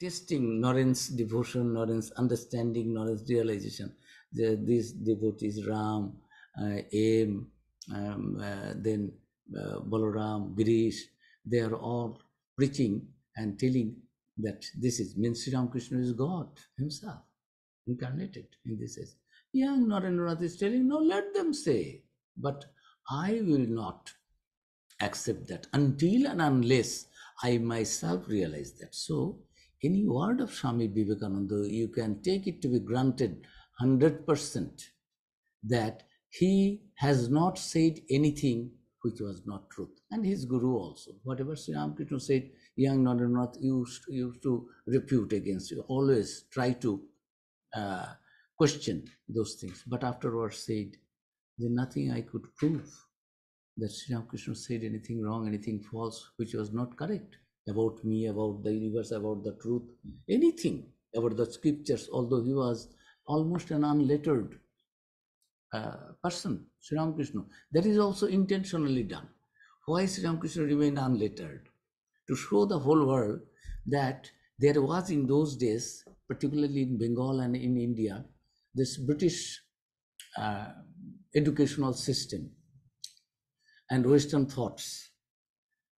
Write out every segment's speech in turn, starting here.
testing Naren's devotion, Naren's understanding, Naren's realization. These devotees, Ram, Aim, then Balaram, Girish, they are all preaching and telling that this means Sri Ramakrishna is God himself, incarnated in this age. Young Narendranath is telling, no, let them say, but I will not accept that until and unless I myself realize that. So, any word of Swami Vivekananda, you can take it to be granted 100% that he has not said anything which was not truth. And his guru also. Whatever Sri Ramakrishna said, young Narendranath used to refute against you, always try to question those things. But afterwards said, there's nothing I could prove that Sri Ramakrishna said anything wrong, anything false, which was not correct about me, about the universe, about the truth, anything about the scriptures, although he was almost an unlettered person, Sri Ramakrishna. That is also intentionally done. Why Sri Ramakrishna remained unlettered? To show the whole world that there was in those days, particularly in Bengal and in India, this British educational system and Western thoughts.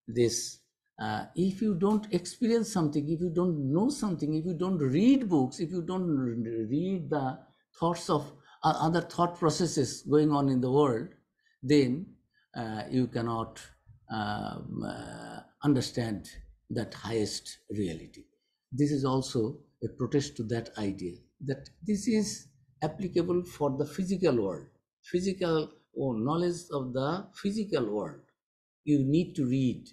This, if you don't experience something, if you don't know something, if you don't read books, if you don't read the thoughts of other thought processes going on in the world, then you cannot understand that highest reality. This is also a protest to that idea that this is applicable for the physical world, physical or knowledge of the physical world. You need to read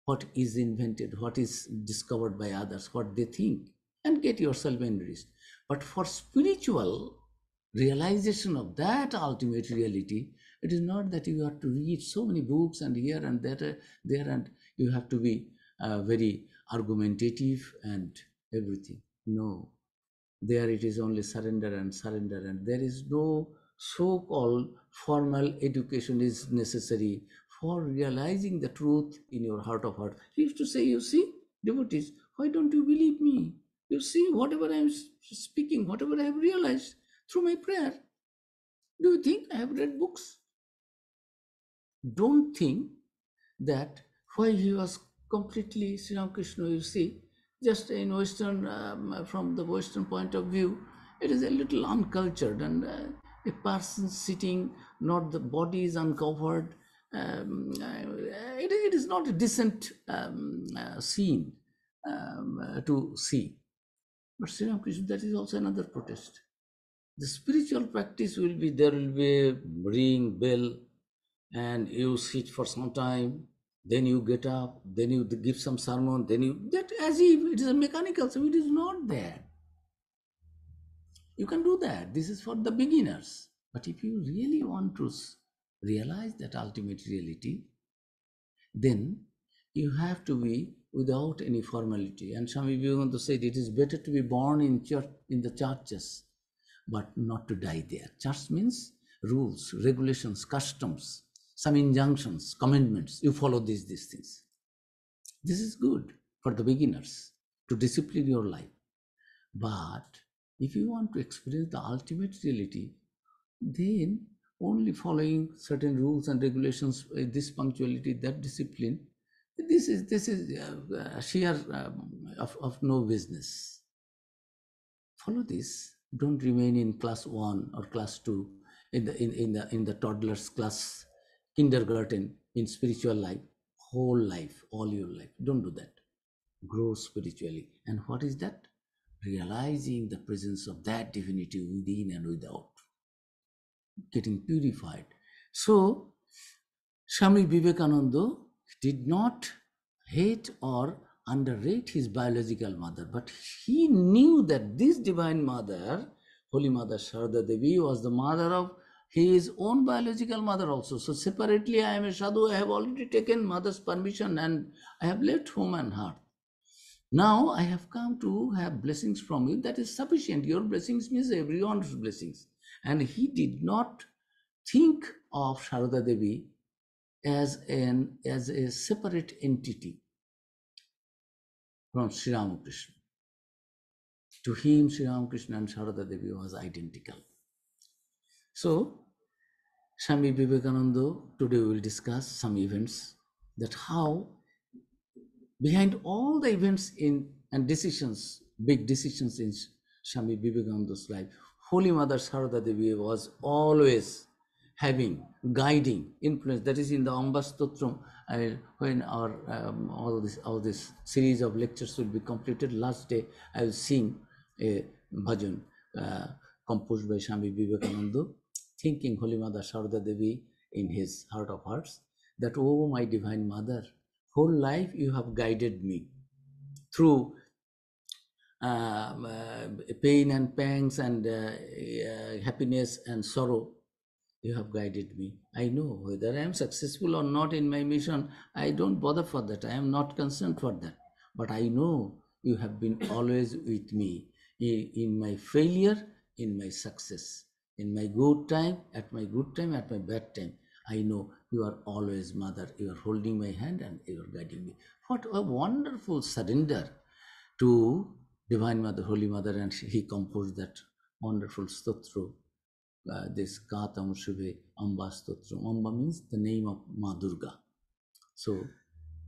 what is invented, what is discovered by others, what they think, and get yourself enriched. But for spiritual realization of that ultimate reality, it is not that you have to read so many books and here and there, and you have to be very argumentative and everything. No, there it is only surrender, and there is no so-called formal education is necessary for realizing the truth in your heart of heart. He used to say, you see, devotees, why don't you believe me? You see, whatever I am speaking, whatever I have realized through my prayer, do you think I have read books? Don't think that why he was completely Sri Ramakrishna, you see, just in Western, from the Western point of view, it is a little uncultured, and a person sitting, not the body is uncovered, it is not a decent scene to see. But Sri Ramakrishna, that is also another protest. The spiritual practice will be, there will be a ring, bell, and you sit for some time, then you get up, then you give some sermon, then you, that as if it is a mechanical, so it is not there. You can do that. This is for the beginners. But if you really want to realize that ultimate reality, then you have to be without any formality. And Swami Vivekananda said it is better to be born in church, in the churches, but not to die there. Church means rules, regulations, customs, some injunctions, commandments. You follow these things. This is good for the beginners to discipline your life. But if you want to experience the ultimate reality, then only following certain rules and regulations, this punctuality, that discipline, this is sheer of no business. Follow this. Don't remain in class 1 or class 2 in the toddler's class, kindergarten, in spiritual life, whole life, all your life. Don't do that. Grow spiritually. And what is that? Realizing the presence of that divinity within and without, getting purified. So Swami Vivekananda did not hate or underrate his biological mother, but he knew that this divine mother, Holy Mother Sharada Devi, was the mother of his own biological mother also. So separately, I am a sadhu, I have already taken mother's permission and I have left home and heart. Now I have come to have blessings from you. That is sufficient. Your blessings means everyone's blessings. And he did not think of Sharada Devi as a separate entity from Sri Ramakrishna. To him, Sri Ramakrishna and Sharada Devi was identical. So, Swami Vivekananda, today we will discuss some events that how behind all the events in and decisions, big decisions in Swami Vivekananda's life, Holy Mother Sharada Devi was always having guiding influence. That is in the Amba Stotram. When our all this series of lectures will be completed, last day I will sing a bhajan composed by Swami Vivekananda, thinking Holy Mother Sharada Devi in his heart of hearts, that, oh my divine mother, whole life you have guided me through pain and pangs and happiness and sorrow. You have guided me. I know whether I am successful or not in my mission, I don't bother for that. I am not concerned for that. But I know you have been always with me in my failure, in my success, in my good time, at my good time, at my bad time. I know you are always mother. You are holding my hand and you are guiding me. What a wonderful surrender to Divine Mother, Holy Mother, and he composed that wonderful stotra. This Katam Shubhe Amba Stotram. Amba means the name of Ma Durga. So,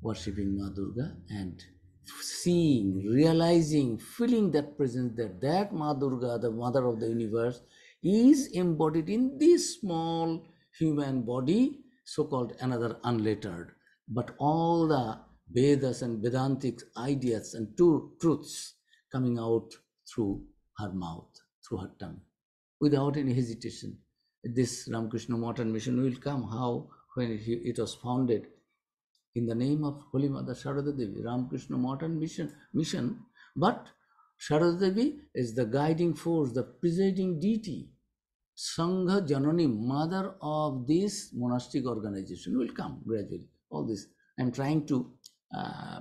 worshipping Ma Durga and seeing, realizing, feeling that presence, that Ma Durga, the mother of the universe, is embodied in this small human body, so-called another unlettered. But all the Vedas and Vedantic ideas and truths coming out through her mouth, through her tongue, without any hesitation. This Ramakrishna Modern Mission will come. How? When it was founded in the name of Holy Mother Sharada Devi, Ramakrishna Modern Mission. But Sharada Devi is the guiding force, the presiding deity, Sangha Janani, mother of this monastic organization, will come gradually. All this, I'm trying to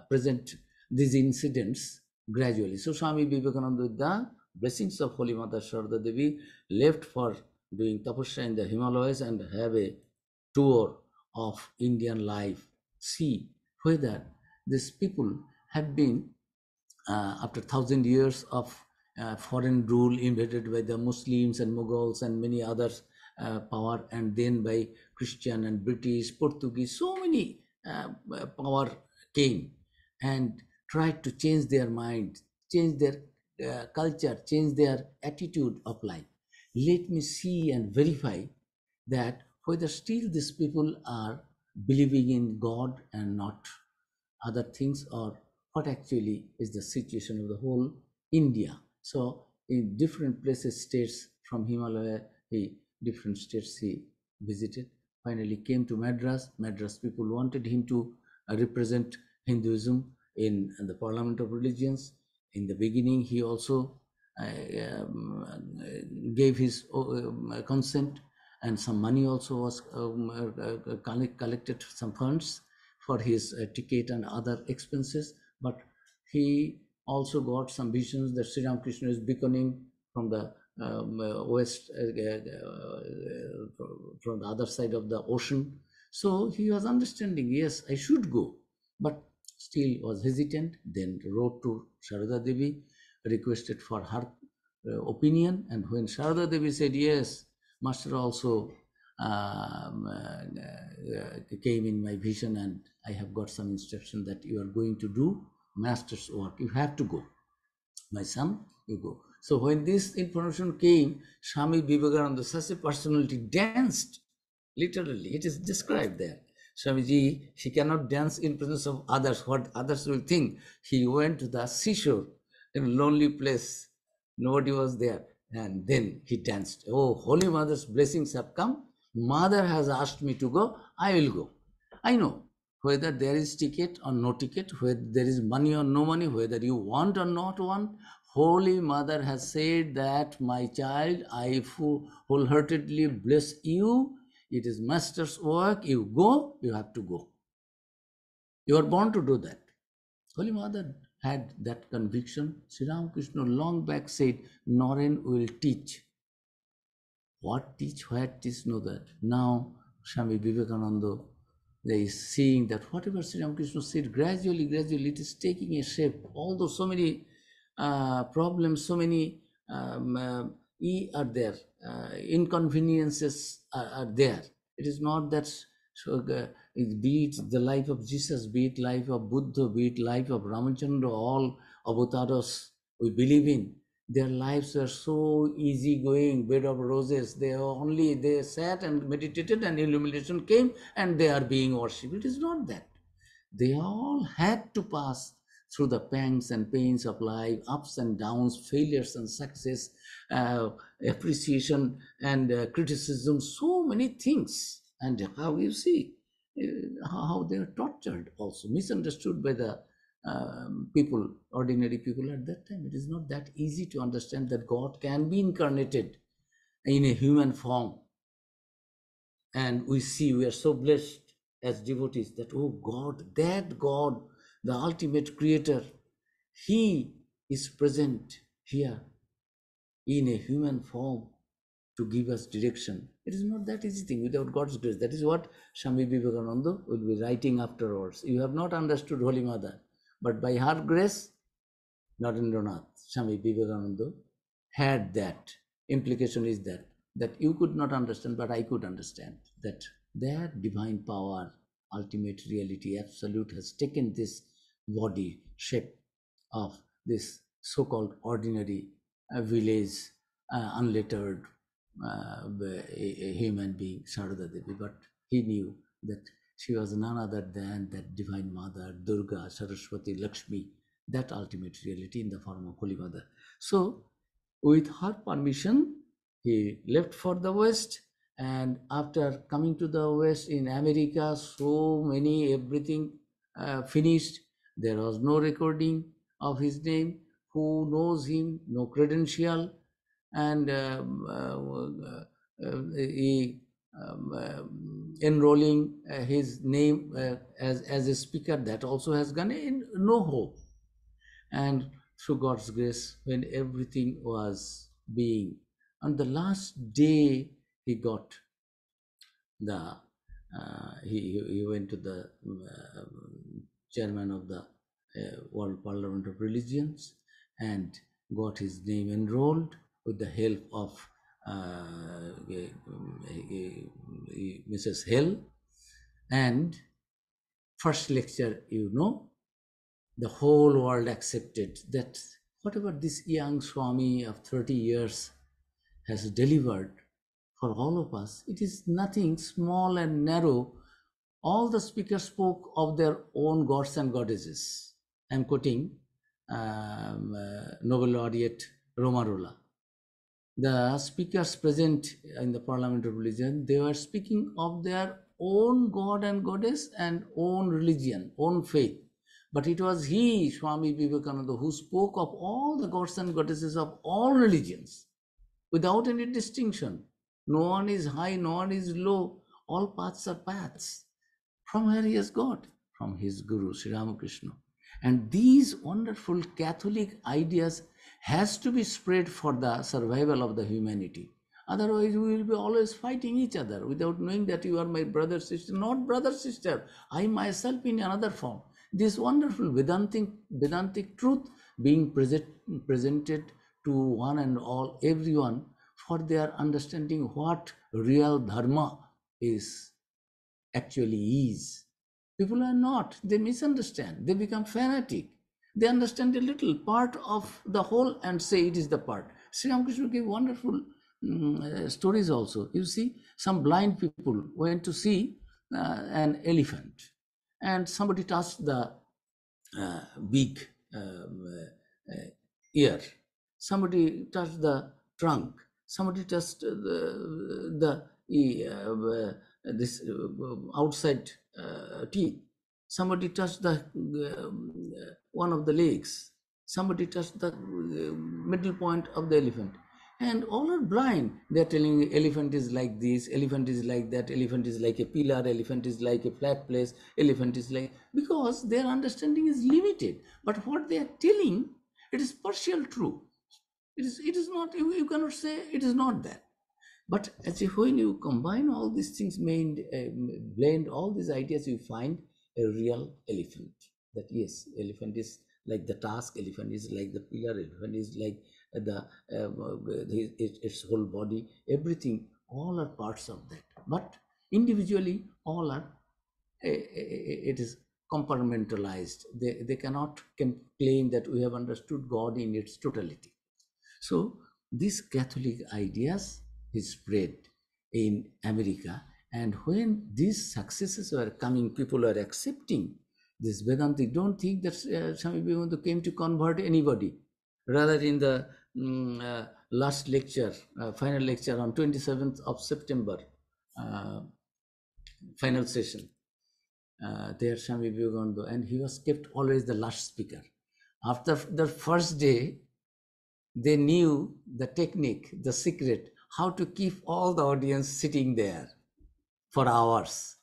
present these incidents gradually. So Swami Vivekananda, with the blessings of Holy Mother Sharada Devi, left for doing tapasya in the Himalayas and have a tour of Indian life. See whether these people have been, after 1,000 years of foreign rule invaded by the Muslims and Mughals and many others power, and then by Christian and British, Portuguese, so many power came and tried to change their mind, change their culture, change their attitude of life. Let me see and verify that whether still these people are believing in God and not other things, or what actually is the situation of the whole India. So in different places, states from Himalaya, different states he visited. Finally came to Madras. Madras people wanted him to represent Hinduism in the Parliament of Religions. In the beginning, he also gave his consent, and some money also was collected, some funds for his ticket and other expenses. But he also got some visions that Sri Ramakrishna is beckoning from the west, from the other side of the ocean. So he was understanding, yes, I should go, but still was hesitant. Then wrote to Sharada Devi, requested for her opinion. And when Sharada Devi said, yes, Master also came in my vision, and I have got some instruction that you are going to do Master's work. You have to go. My son, you go. So when this information came, Swami Vivekananda, such a personality, danced. Literally, it is described there. Swamiji, he cannot dance in presence of others. What others will think. He went to the seashore in a lonely place. Nobody was there. And then he danced. Oh, Holy Mother's blessings have come. Mother has asked me to go. I will go. I know whether there is ticket or no ticket, whether there is money or no money, whether you want or not want. Holy Mother has said that, my child, I wholeheartedly bless you. It is Master's work. You go, you have to go. You are born to do that. Holy Mother had that conviction. Sri Ramakrishna long back said, Naren will teach. What teach, where teach, know that. Now, Swami Vivekananda, they is seeing that whatever Sri Ramakrishna said, gradually, it is taking a shape. Although so many problems, so many are there, inconveniences are there. It is not that, so, be it the life of Jesus, be it life of Buddha, be it life of Ramachandra, all avatars we believe in, their lives were so easygoing, bed of roses. They sat and meditated, and illumination came, and they are being worshipped. It is not that. They all had to pass through the pangs and pains of life, ups and downs, failures and success, uh, appreciation and criticism, so many things. And how you see how they are tortured, also misunderstood by the people, ordinary people at that time. It is not that easy to understand that God can be incarnated in a human form. And we see, we are so blessed as devotees that, oh God, that God, the ultimate creator, he is present here in a human form to give us direction. It is not that easy thing without God's grace. That is what Swami Vivekananda will be writing afterwards. You have not understood Holy Mother, but by her grace, Narendranath, Swami Vivekananda had that. Implication is that you could not understand, but I could understand that divine power, ultimate reality, absolute, has taken this body shape of this so-called ordinary village, unlettered a human being, Sarada Devi. But he knew that she was none other than that divine mother, Durga, Saraswati, Lakshmi, that ultimate reality in the form of Holy Mother. So, with her permission, he left for the West. And after coming to the West in America, so many, everything finished. There was no recording of his name. Who knows him? No credential. And he enrolling his name as a speaker, that also has gone in, no hope. And through God's grace, when everything was being, on the last day, he got the he went to the chairman of the World Parliament of Religions and got his name enrolled with the help of Mrs. Hill. And first lecture, the whole world accepted that whatever this young Swami of 30 years has delivered for all of us, it is nothing small and narrow. All the speakers spoke of their own gods and goddesses. I'm quoting Nobel laureate Romarola. The speakers present in the Parliament of Religion, they were speaking of their own god and goddess and own religion, own faith. But it was he, Swami Vivekananda, who spoke of all the gods and goddesses of all religions without any distinction. No one is high, no one is low. All paths are paths. From where he has got? From his Guru, Sri Ramakrishna. And these wonderful Catholic ideas has to be spread for the survival of the humanity. Otherwise, we will be always fighting each other without knowing that you are my brother, sister. Not brother, sister. I myself in another form. This wonderful Vedantic truth being presented to one and all, everyone, for their understanding what real dharma is, actually is. People are not, they misunderstand, they become fanatic. They understand a little part of the whole and say it is the part. Sri Ramakrishna gave wonderful stories also. You see, some blind people went to see an elephant, and somebody touched the big ear, somebody touched the trunk, somebody touched this outside teeth, somebody touched the one of the legs, somebody touched the middle point of the elephant, and all are blind. They're telling elephant is like this, elephant is like that, elephant is like a pillar, elephant is like a flat place, elephant is like, because their understanding is limited. But what they are telling, it is partial true. It is not, you cannot say it is not that. But as if when you combine all these things, blend all these ideas, you find a real elephant. That yes, elephant is like the tusk elephant, is like the pillar elephant, is like its whole body, everything, all are parts of that. But individually, all are, it is compartmentalized. They cannot claim that we have understood God in its totality. So these Catholic ideas is spread in America, and when these successes were coming, people were accepting this Vedanta. Don't think that Swami Vivekananda came to convert anybody. Rather, in the last lecture, final lecture on 27th of September, final session, there Swami Vivekananda, and he was kept always the last speaker. After the first day, they knew the technique, the secret, how to keep all the audience sitting there for hours,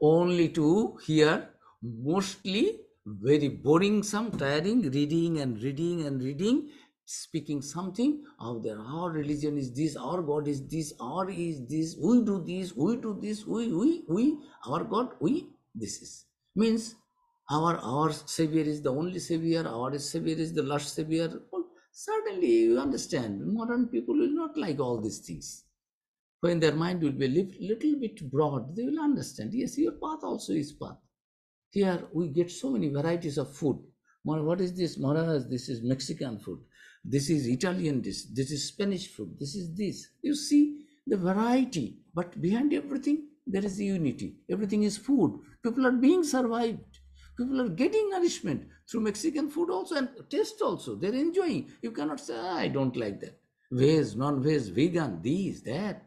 only to hear mostly very boring, some tiring, reading and reading and reading, speaking something out there. Our religion is this, our God is this, our is this, we do this, we do this, we, our God, we, this is. Means our Savior is the only Savior, our Savior is the last Savior. Certainly, you understand, modern people will not like all these things. When their mind will be a little bit broad, they will understand, yes, your path also is path. Here, we get so many varieties of food. What is this? Maharaj, this is Mexican food. This is Italian dish. This is Spanish food. This is this. You see the variety, but behind everything, there is unity. Everything is food. People are being survived. People are getting nourishment through Mexican food also, and taste also. They're enjoying. You cannot say, I don't like that. Veg, non-veg, vegan, these, that.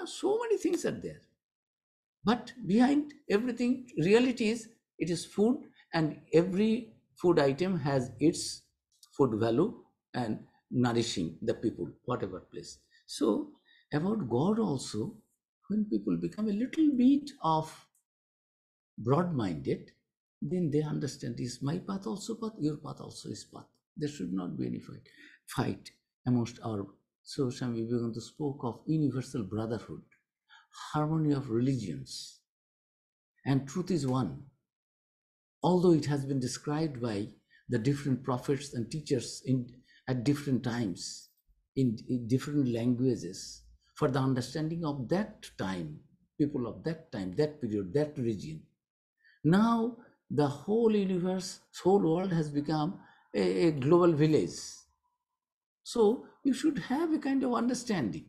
So many things are there. But behind everything, reality is, it is food, and every food item has its food value and nourishing the people, whatever place. So about God also, when people become a little bit of broad-minded, then they understand, is my path also path, your path also is path. There should not be any fight amongst our. So Swami Vivekananda spoke of universal brotherhood, harmony of religions, and truth is one. Although it has been described by the different prophets and teachers at different times, in different languages, for the understanding of that time, people of that time, that period, that region. Now, the whole universe, whole world has become a global village. So, you should have a kind of understanding.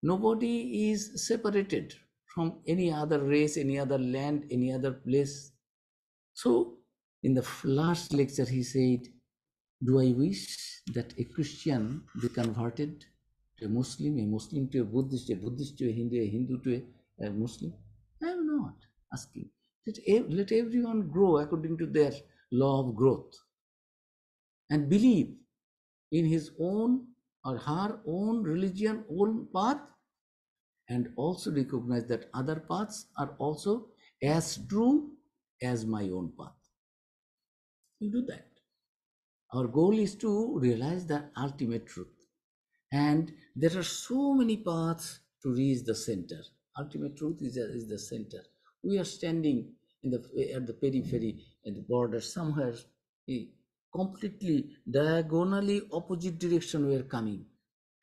Nobody is separated from any other race, any other land, any other place. So, in the last lecture, he said, do I wish that a Christian be converted to a Muslim to a Buddhist to a Hindu to a Muslim? I am not asking. Let everyone grow according to their law of growth and believe in his own or her own religion, own path, and also recognize that other paths are also as true as my own path. You do that. Our goal is to realize the ultimate truth. And there are so many paths to reach the center. Ultimate truth is the center. We are standing at the periphery, at the border, somewhere, completely diagonally opposite direction we are coming,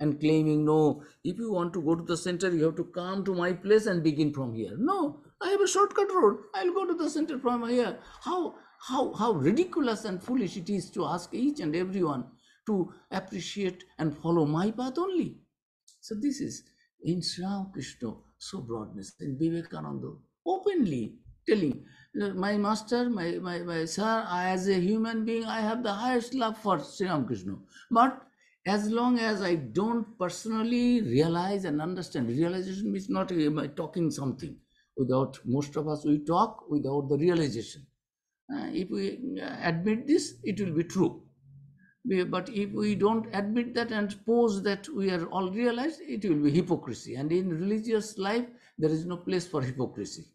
and claiming, no, if you want to go to the center, you have to come to my place and begin from here. No, I have a shortcut road. I'll go to the center from here. How ridiculous and foolish it is to ask each and everyone to appreciate and follow my path only. So this is in Sri Krishna, so broadness, in Vivekananda, openly telling, my master, my sir, as a human being, I have the highest love for Sri Krishna. But as long as I don't personally realize and understand, realization means not talking something. Without, most of us, we talk without the realization. If we admit this, it will be true. But if we don't admit that and suppose that we are all realized, it will be hypocrisy. And in religious life, there is no place for hypocrisy.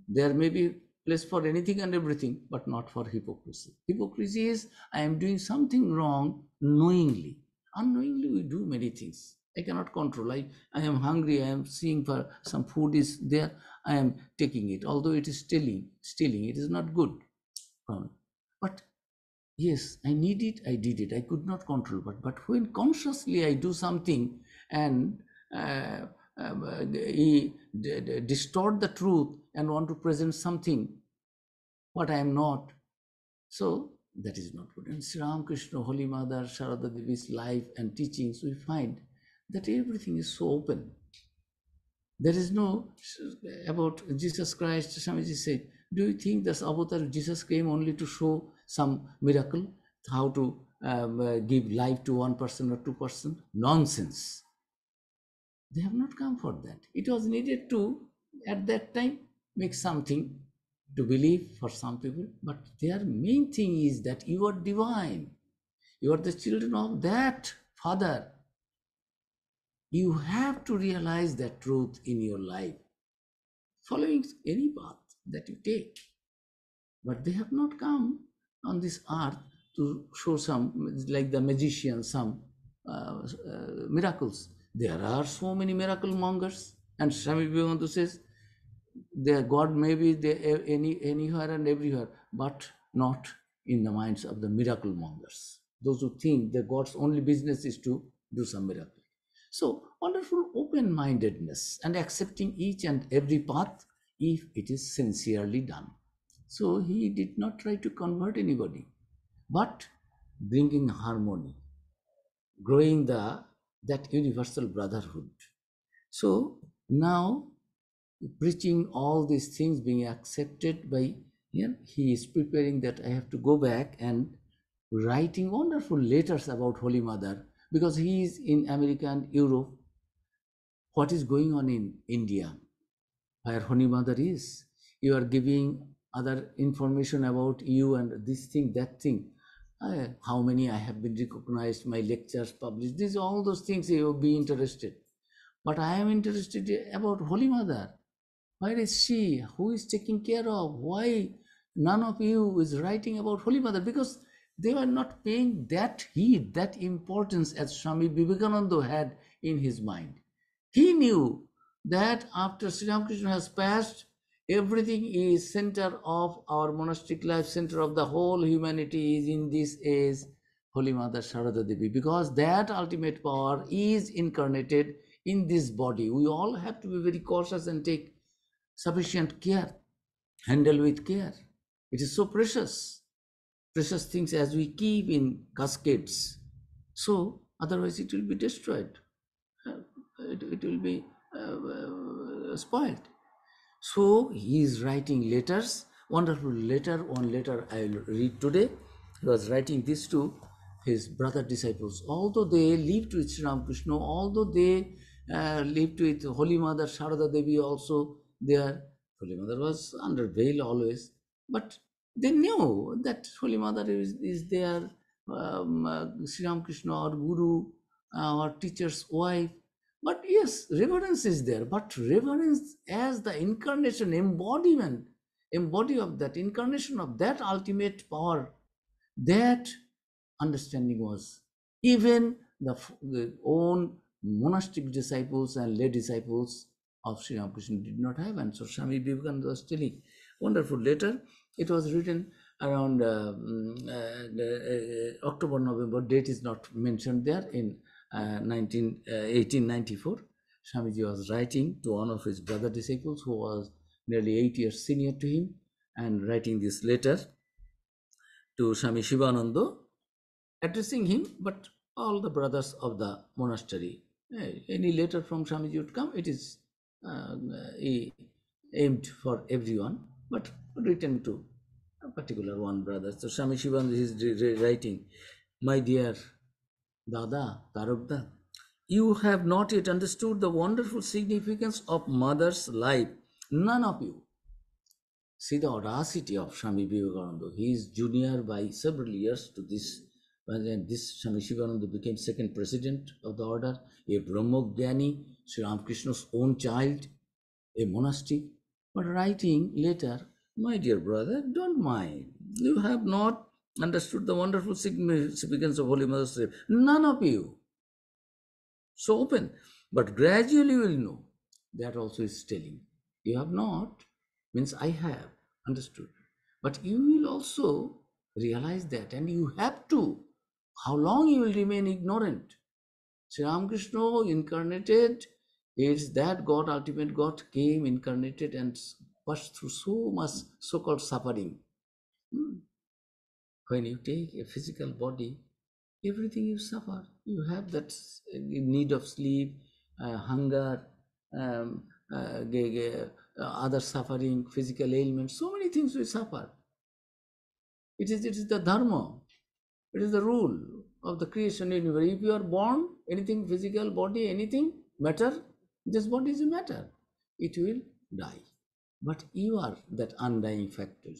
There may be place for anything and everything, but not for hypocrisy. Hypocrisy is, I am doing something wrong knowingly. Unknowingly, we do many things. I cannot control. I am hungry. I am seeing for some food is there. I am taking it. Although it is stealing. It is not good. But yes, I need it, I did it, I could not control. But when consciously I do something and uh, distort the truth and want to present something what I am not, so that is not good. And Sri Ramakrishna, Holy Mother, Sharada Devi's life and teachings, we find that everything is so open. There is no about Jesus Christ. Swamiji said, "Do you think this avatar Jesus came only to show some miracle, how to give life to one person or two person? Nonsense. They have not come for that. It was needed to at that time make something to believe for some people, but their main thing is that you are divine. You are the children of that Father. You have to realize that truth in your life, following any path that you take. But they have not come on this earth to show some, like the magician, some miracles. There are so many miracle mongers, and Swami Vivekananda says, their God may be there anywhere and everywhere, but not in the minds of the miracle mongers. Those who think that God's only business is to do some miracle. So, wonderful open mindedness and accepting each and every path if it is sincerely done. So, he did not try to convert anybody, but bringing harmony, growing that universal brotherhood. So, now preaching all these things being accepted by him, he is preparing that I have to go back and writing wonderful letters about Holy Mother, because he is in America and Europe. What is going on in India, where Holy Mother is? You are giving other information about you and this thing, that thing. How many I have been recognized, my lectures published, these all those things you will be interested. But I am interested about Holy Mother. Where is she? Who is taking care of? Why none of you is writing about Holy Mother? Because they were not paying that heed, that importance as Swami Vivekananda had in his mind. He knew that after Sri Ramakrishna has passed, everything is center of our monastic life, center of the whole humanity is in this age, Holy Mother Sharada Devi, because that ultimate power is incarnated in this body. We all have to be very cautious and take sufficient care, handle with care. It is so precious, precious things as we keep in cascades. So otherwise it will be destroyed. It will be spoiled. So he is writing letters, wonderful letter. One letter I will read today. He was writing this to his brother disciples. Although they lived with Sri Ramakrishna, although they lived with Holy Mother Sharada Devi also there, Holy Mother was under veil always, but they knew that Holy Mother is their Sri Ramakrishna or Guru or teacher's wife. But yes, reverence is there, but reverence as the incarnation, embody of that incarnation of that ultimate power, that understanding was even the own monastic disciples and lay disciples of Sri Ramakrishna did not have. And so Swami Vivekananda was telling wonderful letter. It was written around October, November, date is not mentioned there, in 1894. Swamiji was writing to one of his brother disciples who was nearly 8 years senior to him, and writing this letter to Swami Shivananda, addressing him, but all the brothers of the monastery. Any letter from Swamiji would come, it is aimed for everyone, but written to a particular one brother. So Swami Shivananda is writing, my dear Dada, Tarugda, you have not yet understood the wonderful significance of mother's life. None of you. See the audacity of Swami Vivekananda. He is junior by several years to this. When this Swami Shivananda became second president of the order, a Brahmogyani, Sri Ramakrishna's own child, a monastic, but writing later, my dear brother, don't mind. You have not understood the wonderful significance of Holy Mother's life. None of you. So open. But gradually you will know. That also is telling. You have not, means I have understood. But you will also Realize that, and you have to. How long you will remain ignorant? Sri Ramakrishna incarnated, it's that God, ultimate God, came incarnated and passed through so much so-called suffering. When you take a physical body, everything you suffer. You have that need of sleep, hunger, um, other suffering, physical ailments, so many things we suffer. It is the dharma. It is the rule of the creation universe. If you are born, anything physical body, anything matter, this body is a matter. It will die. But you are that undying factor.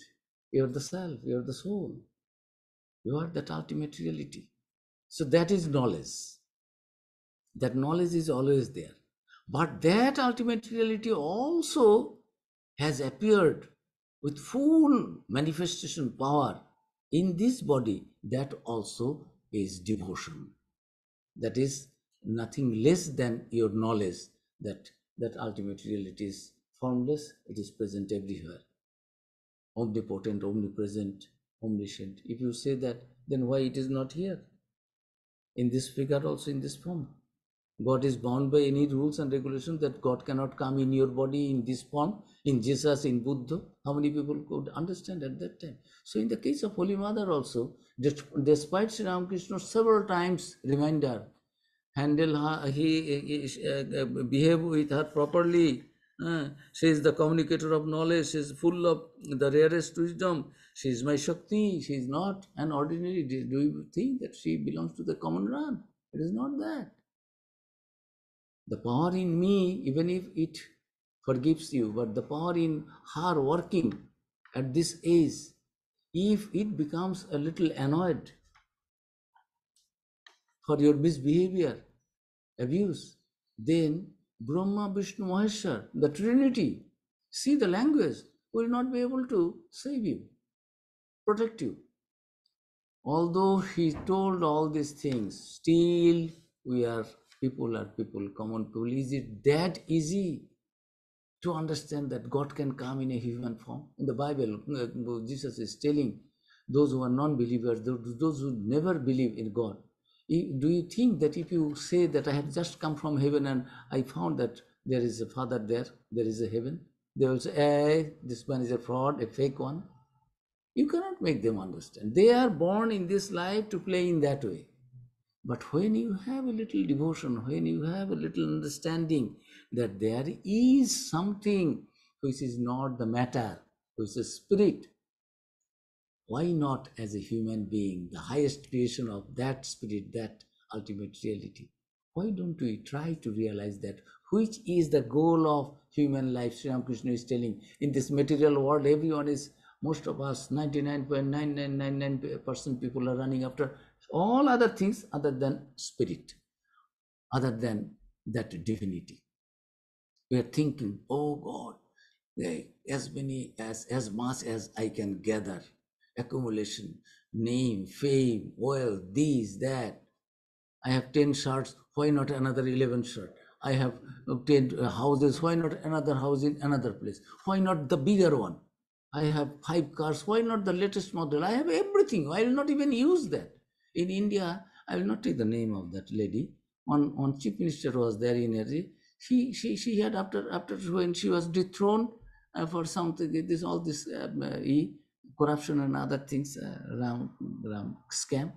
You are the self, you are the soul. You are that ultimate reality. So that is knowledge. That knowledge is always there. But that ultimate reality also has appeared with full manifestation power in this body. That also is devotion. That is nothing less than your knowledge that that ultimate reality is formless, it is present everywhere. Omnipotent, omnipresent, omniscient. If you say that, then why it is not here? In this figure, also in this form. God is bound by any rules and regulations that God cannot come in your body in this form, in Jesus, in Buddha. How many people could understand at that time? So in the case of Holy Mother also, despite Sri Ramakrishna several times reminder, handle her, behave with her properly. She is the communicator of knowledge. She is full of the rarest wisdom. She is my Shakti. She is not an ordinary. Do you think that she belongs to the common run? It is not that. The power in me, even if it forgives you, but the power in her working at this age, if it becomes a little annoyed for your misbehavior, abuse, then Brahma, Vishnu, Maheshwar, the Trinity, see the language, will not be able to save you, protect you. Although he told all these things, still people are people, common people. Is it that easy to understand that God can come in a human form? In the Bible, Jesus is telling those who are non-believers, those who never believe in God, do you think that if you say that I have just come from heaven and I found that there is a Father there, there is a heaven, they will say, hey, this man is a fraud, a fake one. You cannot make them understand. They are born in this life to play in that way. But when you have a little devotion, when you have a little understanding that there is something which is not the matter, which is spirit, why not as a human being, the highest creation of that spirit, that ultimate reality? Why don't we try to realize that which is the goal of human life? Sri Ramakrishna is telling, in this material world, everyone is, most of us, 99.9999% people are running after all other things other than spirit, other than that divinity. We are thinking, oh God, as much as I can gather, accumulation, name, fame, wealth, this, that. I have 10 shirts, why not another 11 shirt? I have 10 houses, why not another house in another place? Why not the bigger one? I have 5 cars, why not the latest model? I have everything, I will not even use that. In India, I will not take the name of that lady. One chief minister was there in India. She had, after when she was dethroned for something, all this corruption and other things, around scam.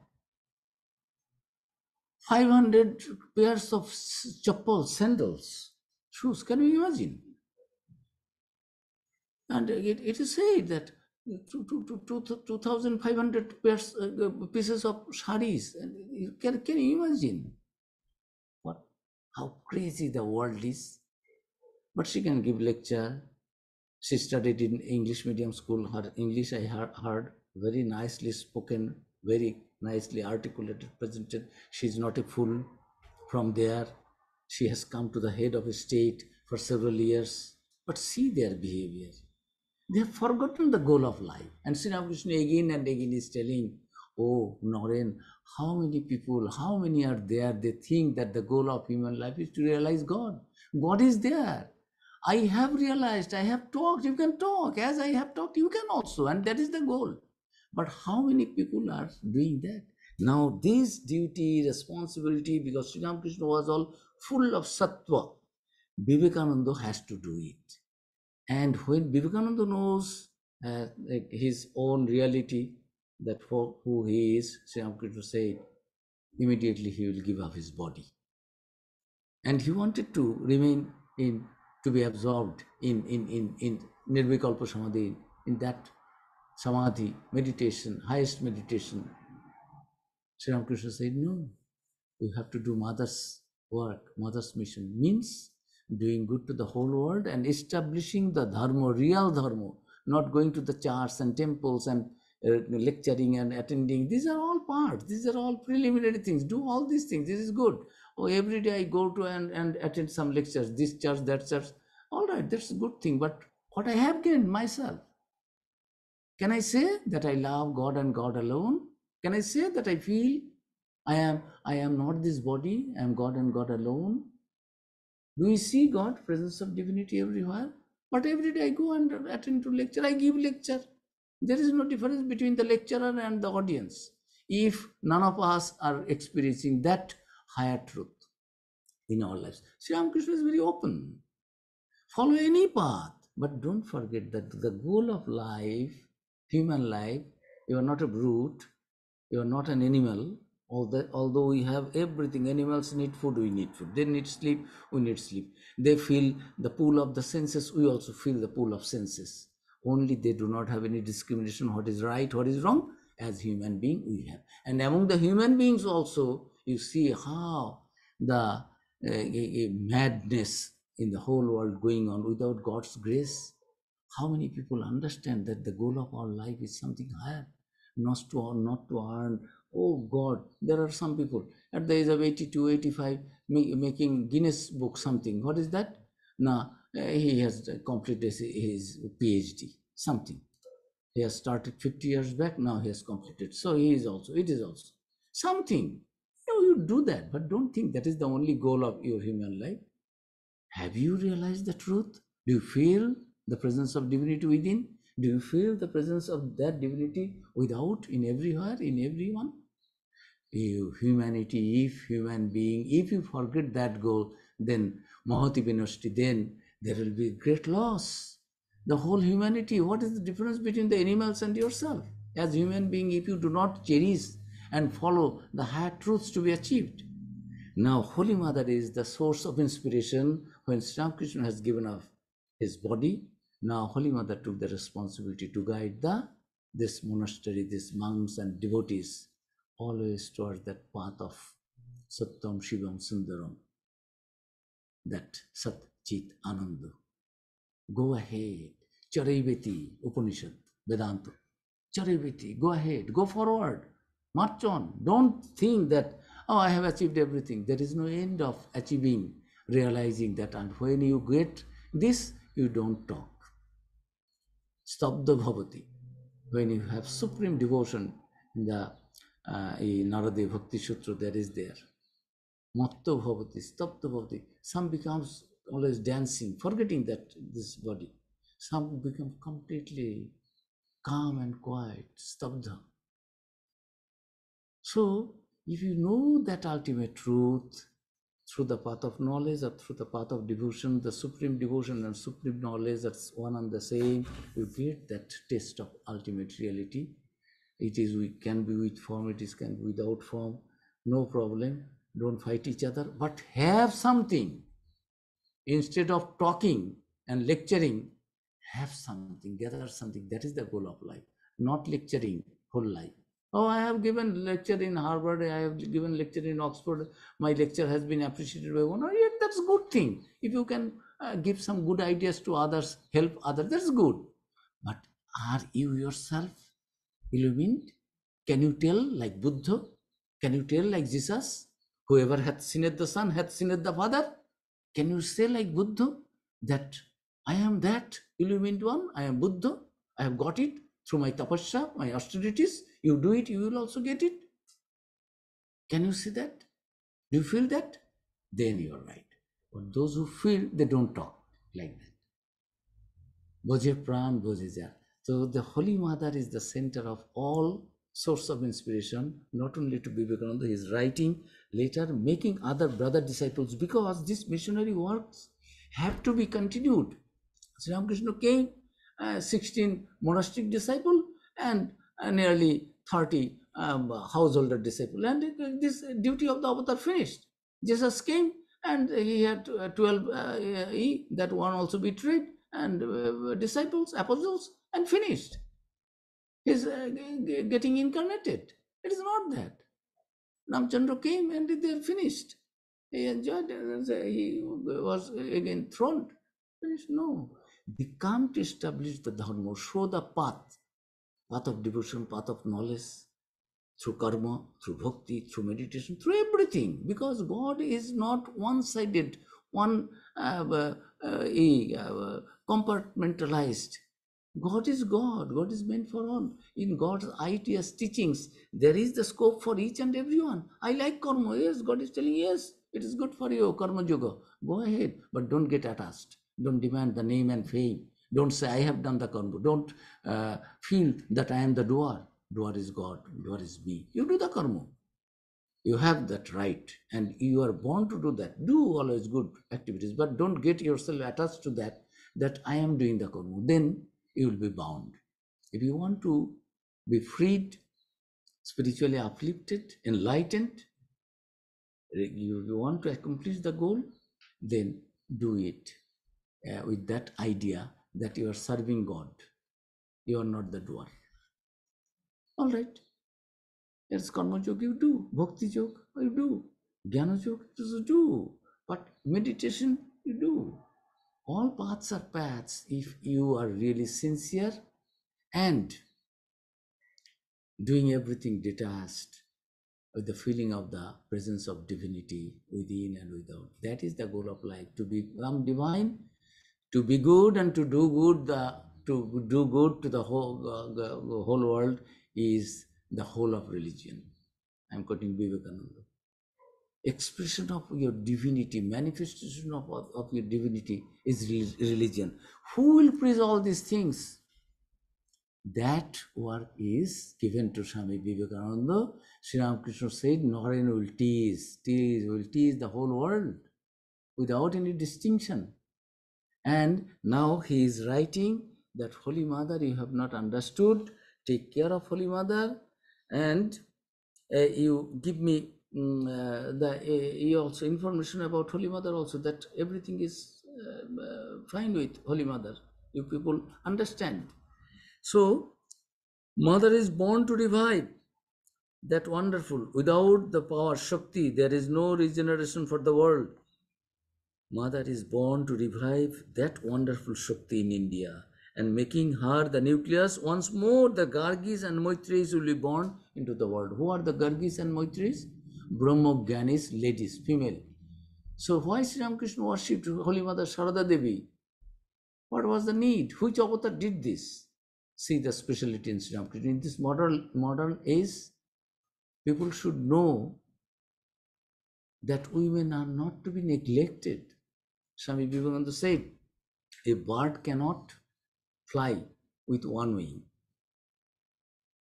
500 pairs of chappals, sandals, shoes. Can you imagine? And it is said that 2,500 pairs, pieces of saris. Can you imagine how crazy the world is? But she can give lecture. She studied in English medium school. Her English I heard very nicely spoken, very nicely articulated, presented. She is not a fool. From there, she has come to the head of a state for several years. But see their behavior. They have forgotten the goal of life. And Sri Ramakrishna again and again is telling, oh, Naren, how many people, how many are there? They think that the goal of human life is to realize God. God is there. I have realized, I have talked, you can talk. As I have talked, you can also. And that is the goal. But how many people are doing that? Now, this duty, responsibility, because Sri Ramakrishna was all full of sattva, Vivekananda has to do it. And when Vivekananda knows like his own reality, that for who he is, Sri Ramakrishna said, immediately he will give up his body. And he wanted to remain in, to be absorbed in Nirvikalpa Samadhi, in that Samadhi, meditation, highest meditation. Sri Ramakrishna said, no, you have to do mother's work, mother's mission. Means doing good to the whole world and establishing the dharma, real dharma, not going to the churches and temples and lecturing and attending. These are all parts. These are all preliminary things. Do all these things. This is good. Oh, every day I go to and attend some lectures, this church, that church. All right, that's a good thing. But what I have gained myself, can I say that I love God and God alone? Can I say that I feel I am not this body, I am God and God alone? Do we see God, presence of divinity everywhere? But every day I go and attend to lecture, I give lecture. There is no difference between the lecturer and the audience. If none of us are experiencing that higher truth in our lives. Sri Ramakrishna is very open. Follow any path, but don't forget that the goal of life, human life, you are not a brute, you are not an animal. Although we have everything, animals need food, we need food. They need sleep, we need sleep. They feel the pull of the senses, we also feel the pull of senses. Only they do not have any discrimination, what is right, what is wrong. As human being, we have. And among the human beings also, you see how the madness in the whole world going on without God's grace. How many people understand that the goal of our life is something higher, not to earn. Oh God, there are some people at the age of 82, 85 making Guinness book something. What is that? Now he has completed his PhD, something. He has started 50 years back, now he has completed. So it is also something. You do that, but don't think that is the only goal of your human life. Have you realized the truth? Do you feel the presence of divinity within? Do you feel the presence of that divinity without, in everywhere, in everyone? Humanity, if human being, if you forget that goal, then Mahati Vinashti, then there will be great loss. The whole humanity, what is the difference between the animals and yourself? As human being, if you do not cherish and follow the higher truths to be achieved. Now, Holy Mother is the source of inspiration. When Sri Ramakrishna has given up his body, now Holy Mother took the responsibility to guide this monastery, these monks and devotees, always towards that path of Satyam Shivam Sundaram, that Sat Chit Ananda. Go ahead. Charaiveti, Upanishad, Vedanta. Charaiveti, go ahead, go forward, march on. Don't think that, oh, I have achieved everything. There is no end of achieving, realizing that. And when you get this, you don't talk. Stabda Bhavati. When you have supreme devotion, in the Narade Bhakti Sutra, that is there. Matta Bhavati, Stabda Bhavati. Some becomes always dancing, forgetting that this body. Some become completely calm and quiet, stabdha. So, if you know that ultimate truth through the path of knowledge or through the path of devotion, the supreme devotion and supreme knowledge, that's one and the same, you get that taste of ultimate reality. It can be with form, it can be without form, no problem. Don't fight each other, but have something. Instead of talking and lecturing, have something, gather something. That is the goal of life, not lecturing whole life. Oh, I have given lecture in Harvard, I have given lecture in Oxford, my lecture has been appreciated by one. Oh, yeah, that's a good thing. If you can give some good ideas to others, help others, that's good. But are you yourself illumined? Can you tell like Buddha? Can you tell like Jesus? Whoever hath seen the Son hath seen the Father. Can you say like Buddha that I am that illumined one, I am Buddha, I have got it through my tapasya, my austerities. You do it, you will also get it. Can you see that? Do you feel that? Then you are right. But those who feel, they don't talk like that. Bhoje pran, bhoje ja. So the Holy Mother is the center of all source of inspiration, not only to Vivekananda, he is writing later, making other brother disciples, because these missionary works have to be continued. Sri Ramakrishna came, 16 monastic disciple and nearly 30 householder disciple, and this duty of the avatar finished. Jesus came and he had 12 that one also betrayed, and disciples, apostles, and finished. He's getting incarnated. It is not that. Ramchandra came and they finished. He enjoyed it. He was again throned. Finished. No. They come to establish the dharma, show the path of devotion, path of knowledge, through karma, through bhakti, through meditation, through everything. Because God is not one-sided, compartmentalized. God is God. God is meant for all. In God's ITS teachings, there is the scope for each and everyone. I like karma. Yes, God is telling, yes, it is good for you, karma yoga. Go ahead, but don't get attached. Don't demand the name and fame. Don't say, I have done the karma. Don't feel that I am the doer. Doer is God. Doer is me. You do the karma. You have that right, and you are born to do that. Do always good activities, but don't get yourself attached to that I am doing the karma. Then you will be bound. If you want to be freed, spiritually uplifted, enlightened, you want to accomplish the goal, then do it with that idea that you are serving God. You are not the doer. All right. It's karma yoga, you do. Bhakti yoga, you do. Jnana yoga, you do. But meditation, you do. All paths are paths if you are really sincere and doing everything detached with the feeling of the presence of divinity within and without. That is the goal of life, to become divine, to be good and to do good. To do good to the whole world is the whole of religion. I am quoting Vivekananda. Expression of your divinity, manifestation of your divinity is religion. Who will preach all these things? That work is given to Swami Vivekananda. Sri Ramakrishna said, Narayan will tease the whole world without any distinction. And now he is writing that Holy Mother, you have not understood, take care of Holy Mother, and you give me you also information about Holy Mother also, that everything is fine with Holy Mother. You people understand. So, Mother is born to revive. That wonderful. Without the power, Shakti, there is no regeneration for the world. Mother is born to revive that wonderful Shakti in India, and making her the nucleus. Once more, the Gargis and Maitris will be born into the world. Who are the Gargis and Maitris? Brahmogyanis, ladies, female. So why Sri Ramakrishna worshipped Holy Mother Sharada Devi? What was the need? Which avatar did this? See the speciality in Sri Ramakrishna. In this modern age, people should know that women are not to be neglected. Swami Vivekananda said, a bird cannot fly with one wing.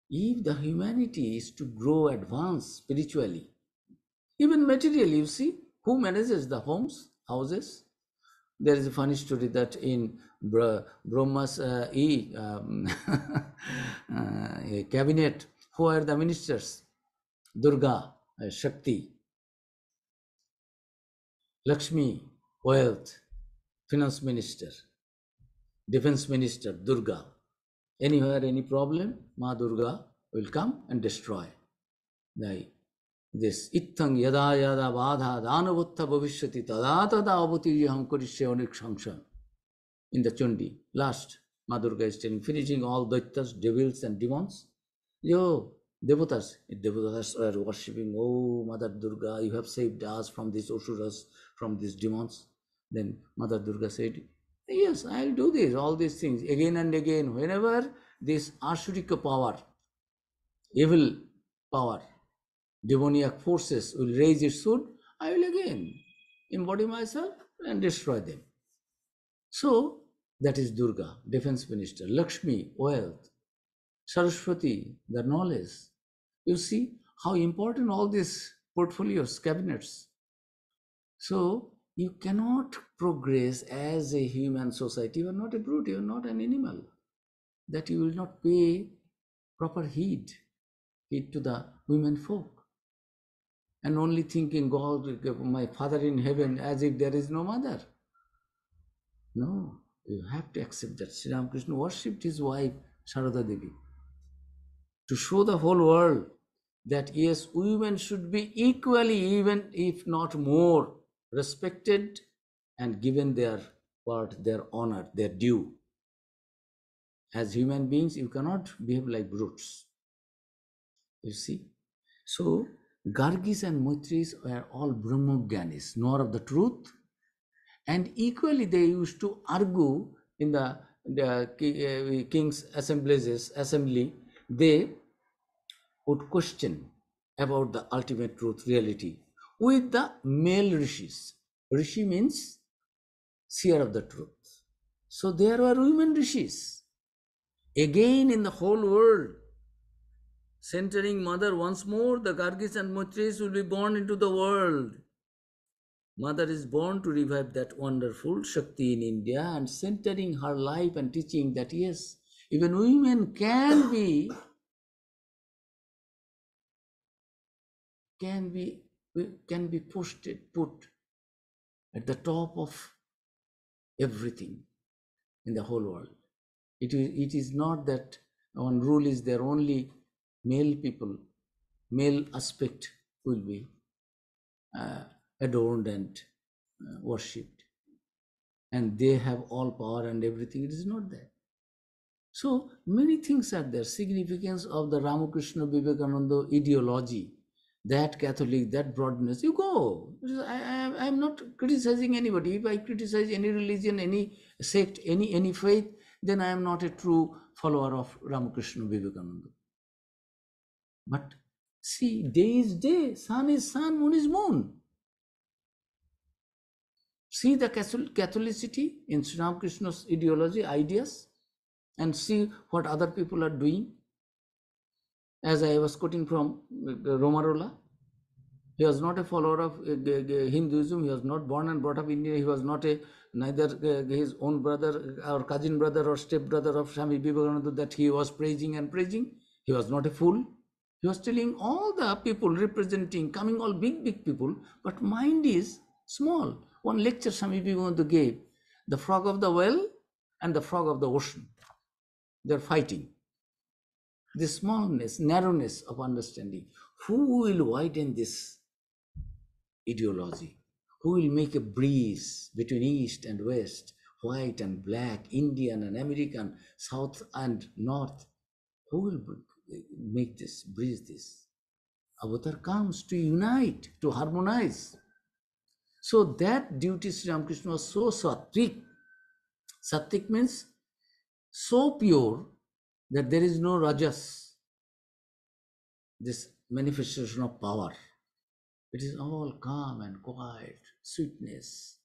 If the humanity is to grow, advance spiritually, even materially, you see, who manages the houses? There is a funny story that in Brahma's cabinet, who are the ministers? Durga, Shakti, Lakshmi, wealth, finance minister, defense minister, Durga. Anywhere, any problem, Ma Durga will come and destroy. This ittang yada yada badha dhanavattha bhavishyati tada tada avatiriyaham karishya anikshamsha. In the Chundi, last, Ma Durga is telling, finishing all daityas, devils and demons. Yo, devatas are worshipping, oh Mother Durga, you have saved us from these asuras, from these demons. Then Mother Durga said, yes, I'll do this, all these things again and again. Whenever this Asurika power, evil power, demoniac forces will raise its sword, I will again embody myself and destroy them. So that is Durga, defense minister. Lakshmi, wealth. Saraswati, the knowledge. You see how important all these portfolios, cabinets. So you cannot progress as a human society. You are not a brute, you are not an animal. That you will not pay proper heed to the women folk. And only thinking God, my Father in heaven, as if there is no mother. No, you have to accept that Sri Ramakrishna worshipped his wife, Sharada Devi, to show the whole world that yes, women should be equally, even if not more, respected and given their part, their honor, their due. As human beings, you cannot behave like brutes. You see? So, Gargis and Maitris were all Brahmogyanis, knower of the truth, and equally they used to argue in the king's assembly. They would question about the ultimate truth, reality, with the male rishis. Rishi means seer of the truth. So there were women rishis. Again in the whole world, centering mother once more, the Gargis and Maitris will be born into the world. Mother is born to revive that wonderful Shakti in India, and centering her life and teaching that yes, even women can be put at the top of everything in the whole world. It is not that one rule is there, only male people, male aspect will be adorned and worshipped, and they have all power and everything. It is not that. So many things are there. Significance of the Ramakrishna Vivekananda ideology, that Catholic, that broadness. You go. I am not criticizing anybody. If I criticize any religion, any sect, any faith, then I am not a true follower of Ramakrishna Vivekananda. But see, day is day, sun is sun, moon is moon. See the Catholicity in Sri Ramakrishna's ideology, ideas, and see what other people are doing. As I was quoting from Romarola, he was not a follower of Hinduism. He was not born and brought up in India. He was not neither his own brother or cousin brother or step brother of Swami Vivekananda that he was praising and praising. He was not a fool. He was telling all the people representing, coming all big people, but mind is small. One lecture Swami Vivekananda gave, the frog of the well and the frog of the ocean. They're fighting. The smallness, narrowness of understanding. Who will widen this ideology? Who will make a breeze between East and West, white and black, Indian and American, South and North? Who will make this, breeze this? Avatar comes to unite, to harmonize. So that duty Sri Ramakrishna was so sattvic. Sattvic means so pure that there is no rajas, this manifestation of power. It is all calm and quiet, sweetness.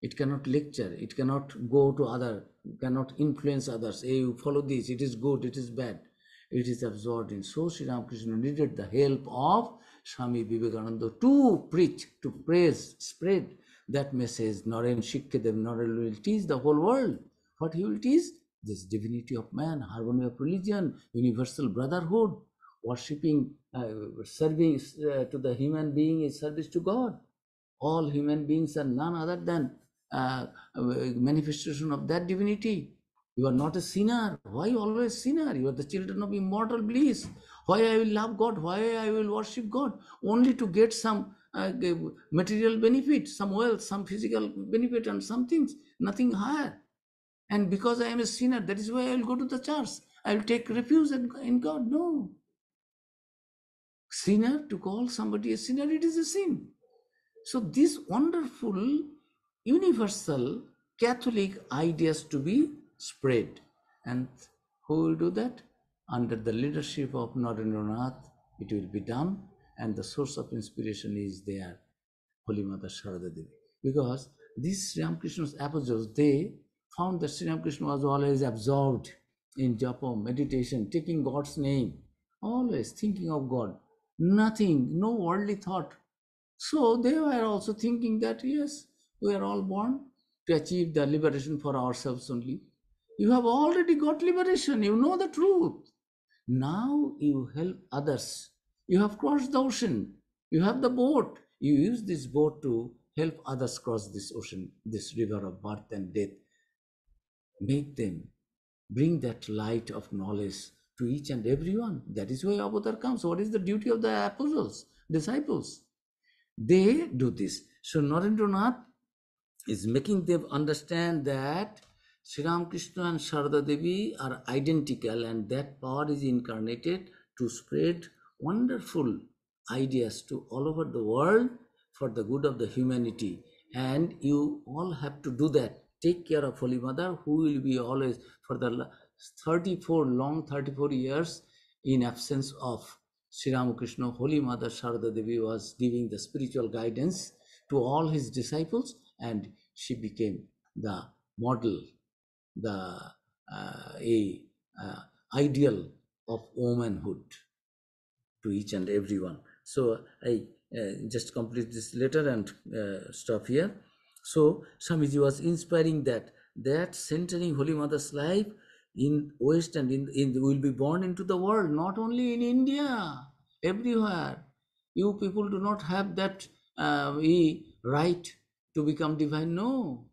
It cannot lecture, it cannot go to other, cannot influence others. Hey, you follow this, it is good, it is bad. It is absorbed in. So Sri Ramakrishna needed the help of Swami Vivekananda to preach, to praise, spread that message. Naren Shikyadev, Naren will teach the whole world. What he will teach? This divinity of man, harmony of religion, universal brotherhood, worshipping, serving to the human being is service to God. All human beings are none other than manifestation of that divinity. You are not a sinner. Why always sinner? You are the children of immortal bliss. Why I will love God? Why I will worship God? Only to get some material benefit, some wealth, some physical benefit and some things, nothing higher. And because I am a sinner, that is why I will go to the church. I will take refuge in God. No. Sinner, to call somebody a sinner, it is a sin. So these wonderful, universal Catholic ideas to be spread. And who will do that? Under the leadership of Narendranath, it will be done. And the source of inspiration is there, Holy Mother Sharada Devi. Because these Ramakrishna's apostles, they found that Sri Ramakrishna was always absorbed in japa, meditation, taking God's name, always thinking of God. Nothing, no worldly thought. So they were also thinking that yes, we are all born to achieve the liberation for ourselves only. You have already got liberation, you know the truth. Now you help others. You have crossed the ocean. You have the boat. You use this boat to help others cross this ocean, this river of birth and death. Make them bring that light of knowledge to each and everyone. That is why Avatar comes. What is the duty of the apostles, disciples? They do this. So Narendranath is making them understand that Sri Ramakrishna and Sharada Devi are identical, and that power is incarnated to spread wonderful ideas to all over the world for the good of the humanity. And you all have to do that. Take care of Holy Mother, who will be always for the 34 years in absence of Sri Ramakrishna. Holy Mother Sharada Devi was giving the spiritual guidance to all his disciples, and she became the model, the ideal of womanhood to each and everyone. So I just complete this letter and stop here. So Swamiji was inspiring that centering Holy Mother's life in West and in will be born into the world, not only in India, everywhere. You people do not have that right to become divine. No.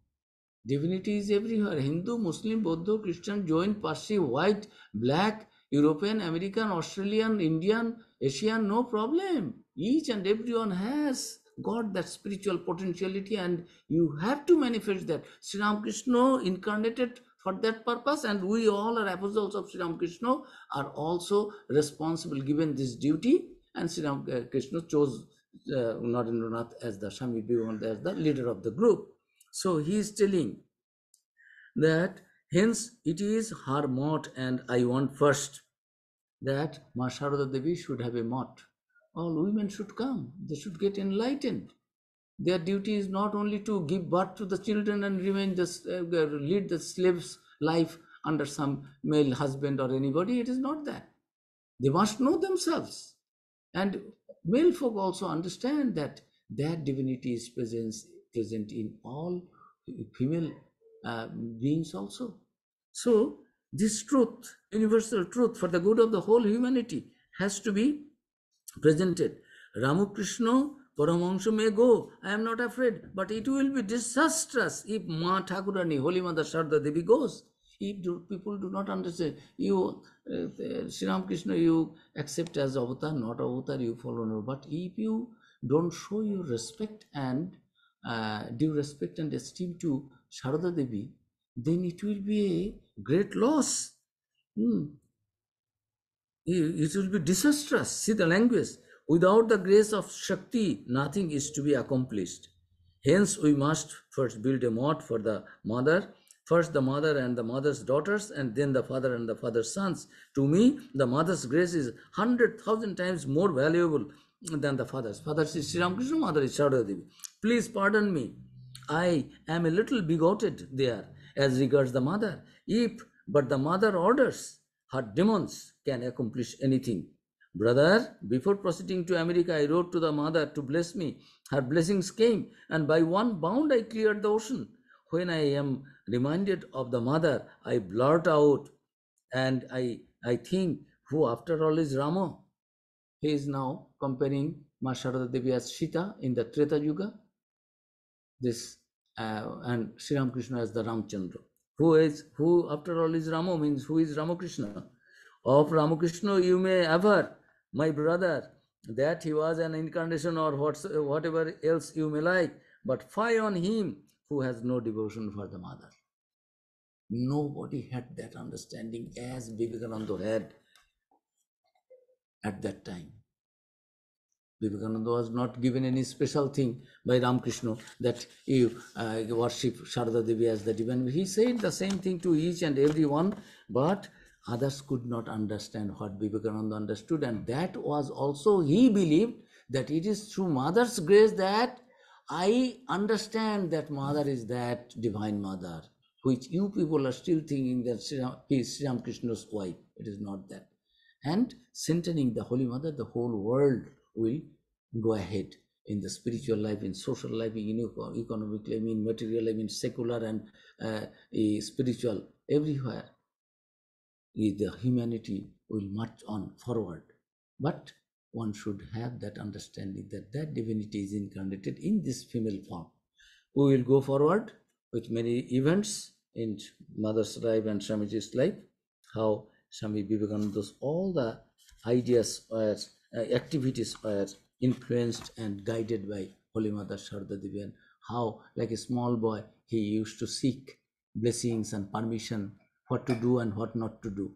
Divinity is everywhere. Hindu, Muslim, Buddha, Christian, Jain, Parsi, white, black, European, American, Australian, Indian, Asian, no problem. Each and everyone has got that spiritual potentiality, and you have to manifest that. Sri Ramakrishna incarnated for that purpose, and we all are apostles of Sri Ramakrishna, are also responsible, given this duty, and Sri Ramakrishna chose Narendranath as the Swami Vivekananda as the leader of the group. So he is telling that hence it is her mot, and I want first that Ma Sharada Devi should have a mot. All women should come, they should get enlightened. Their duty is not only to give birth to the children and remain lead the slave's life under some male husband or anybody. It is not that. They must know themselves. And male folk also understand that their divinity is present in all female beings also. So this truth, universal truth for the good of the whole humanity, has to be presented. Ramakrishna Paramahansa may go, I am not afraid, but it will be disastrous if Ma Thakurani, Holy Mother Sharda Devi goes. If people do not understand, you, Sri Ramakrishna, you accept as avatar, not avatar, you follow no. But if you don't show your respect and due respect and esteem to Sharada Devi, then it will be a great loss. It will be disastrous. See the language. Without the grace of Shakti, nothing is to be accomplished. Hence, we must first build a mot for the mother, first the mother and the mother's daughters, and then the father and the father's sons. To me, the mother's grace is 100,000 times more valuable than the father's. Father is Sri Ramakrishna, mother is Sharada Devi. Please pardon me. I am a little bigoted there as regards the mother. But the mother orders, her demons can accomplish anything. Brother, before proceeding to America, I wrote to the mother to bless me. Her blessings came, and by one bound I cleared the ocean. When I am reminded of the mother, I blurt out, and I think, who after all is Rama? He is now comparing Ma Sharada Devi as Sita in the Treta Yuga, and Sri Ramakrishna as the Ramchandra. Who after all is Rama means who is Ramakrishna. Of Ramakrishna you may aver, my brother, that he was an incarnation or whatever else you may like, but fie on him who has no devotion for the mother. Nobody had that understanding as Vivekananda had at that time. Vivekananda was not given any special thing by Ramakrishna that you worship Sharada Devi as the divine. He said the same thing to each and every one, but others could not understand what Vivekananda understood, and that was also, he believed that it is through mother's grace that I understand that mother is that divine mother. which you people are still thinking that he is Sri Ramakrishna's wife. It is not that. And centering the Holy Mother, the whole world will go ahead in the spiritual life, in social life, in economic life, in material life, in secular and spiritual, everywhere. The humanity will march on forward. But one should have that understanding that that divinity is incarnated in this female form. We will go forward with many events in Mother's life and Swamiji's life, how Swami Vivekananda's all the ideas were, activities were influenced and guided by Holy Mother Sharda Devi, and how, like a small boy, he used to seek blessings and permission, what to do and what not to do.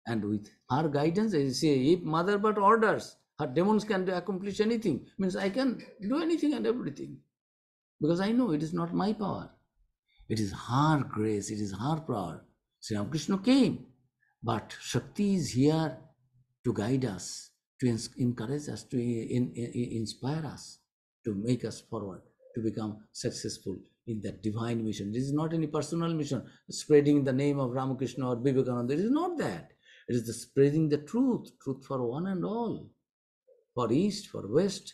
And with her guidance, I say, if Mother but orders, her demons can accomplish anything. Means I can do anything and everything. Because I know it is not my power. It is her grace, it is her power. Sri Ramakrishna came, but Shakti is here to guide us, to encourage us, to inspire us, to make us forward, to become successful in that divine mission. This is not any personal mission, spreading the name of Ramakrishna or Vivekananda. It is not that. It is the spreading the truth for one and all, for east, for west,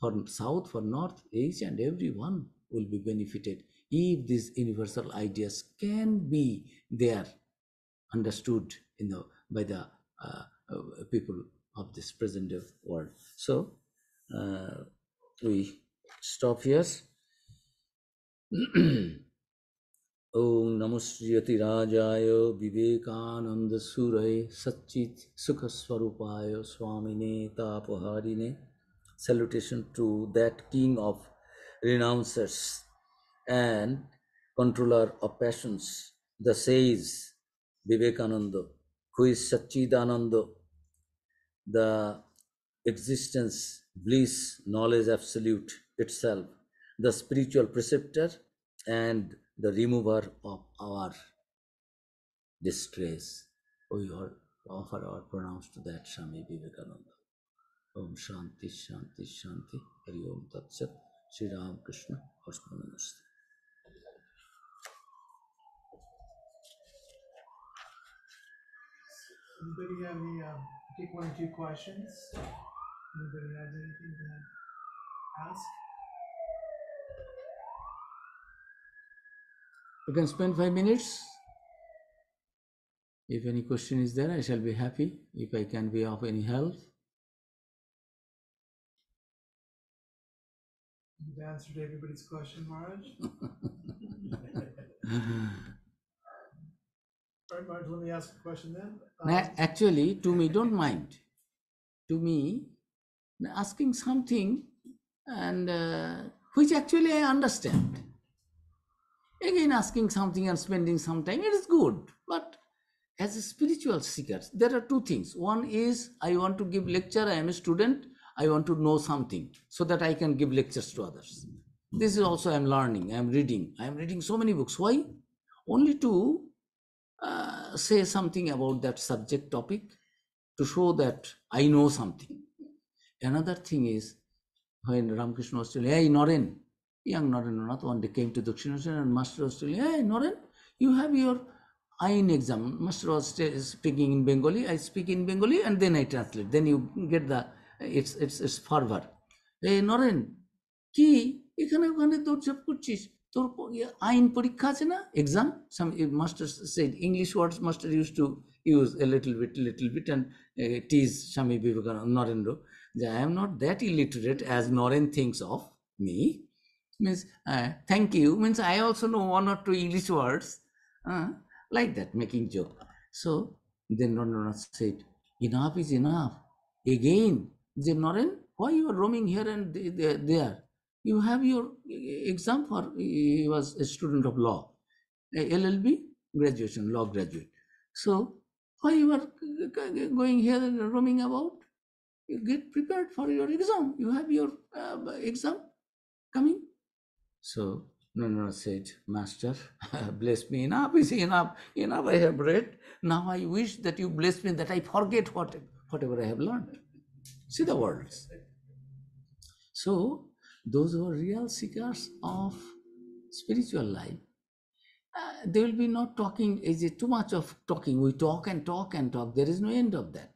for south, for north, each and every one will be benefited if these universal ideas can be there, understood by the people of this present day world. So we stop here. Om Namo Sri Rajaya Vivekananda Suray Satchit Sukha Swarupaya Swamine Tapaharine. Salutation to that king of renouncers and controller of passions, the sage Vivekananda, who is Satchidananda, the existence, bliss, knowledge absolute itself, the spiritual preceptor and the remover of our distress. We all offer our pronouns to that Swami Vivekananda. Om Shanti Shanti Shanti Hari Om Tat Sat. Sri Ram Krishna Namaste. Anybody have any, take one or two questions? Anybody has anything to ask? You can spend 5 minutes. If any question is there, I shall be happy if I can be of any help. You've answered everybody's question, Maharaj. All right, Maharaj, let me ask a question then. Actually, to me, don't mind. To me, asking something and which actually I understand. Again, asking something and spending some time, it is good. But as a spiritual seeker, there are two things. One is I want to give lecture, I am a student, I want to know something so that I can give lectures to others. This is also I am learning, I am reading so many books. Why? Only to say something about that subject topic, to show that I know something. Another thing is, when Ramakrishna was telling, hey Naren, young Narendranath one day came to Dakshinasana and Master was telling, hey Naren, you have your Ain exam. Master was speaking in Bengali, I speak in Bengali and then I translate. Then you get the, it's fervor. Hey Naren, কি এখানে ওখানে দৌড়ঝাঁপ করছিস তোর আইন পরীক্ষা আছে না exam some master said English words master used to use a little bit and tease Swami Vivekananda Narendra that I am not that illiterate as Naren thinks of me, means thank you, means I also know one or two English words, like that, making joke. So then Narendra said, enough is enough. Again, Naren, why you are roaming here and there? You have your exam for, he was a student of law, LLB graduation, law graduate. So why you are going here and roaming about? You get prepared for your exam. You have your exam coming. So Nana said, Master, bless me. Enough is enough. Enough I have read. Now I wish that you bless me, that I forget whatever I have learned. See the words. So those who are real seekers of spiritual life, there will be not talking. Is it too much of talking? We talk and talk and talk. There is no end of that,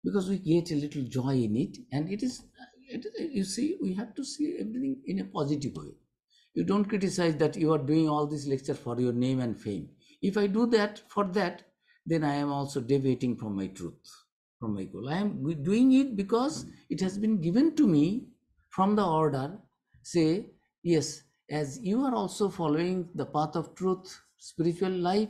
because we get a little joy in it, and it is. You see, we have to see everything in a positive way. You don't criticize that you are doing all this lecture for your name and fame. If I do that for that, then I am also deviating from my truth, from my goal. I am doing it because it has been given to me from the order. Say, yes, as you are also following the path of truth, spiritual life,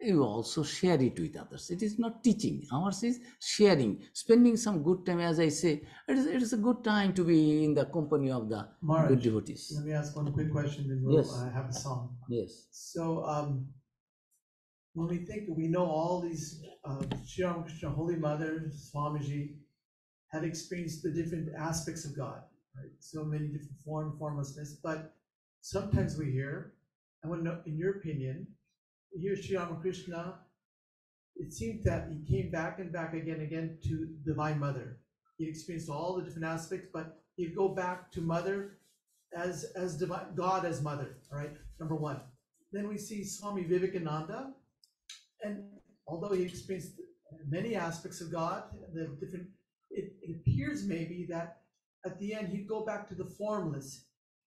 you also share it with others. It is not teaching. Ours is sharing, spending some good time. As I say, it is a good time to be in the company of the Maharaj, good devotees. let me ask one quick question, then we'll Yes. have a song. Yes. So, when we think, we know all these Sri Ramakrishna, Holy Mother, Swamiji have experienced the different aspects of God, right? So many different formlessness, but sometimes we hear, I want to know, in your opinion, you hear Sri Ramakrishna, it seemed that he came back and back again to Divine Mother. He experienced all the different aspects, but he'd go back to Mother as divine, God as Mother, all right? Number one. Then we see Swami Vivekananda, and although he experienced many aspects of God, the different, it appears maybe that at the end he'd go back to the formless.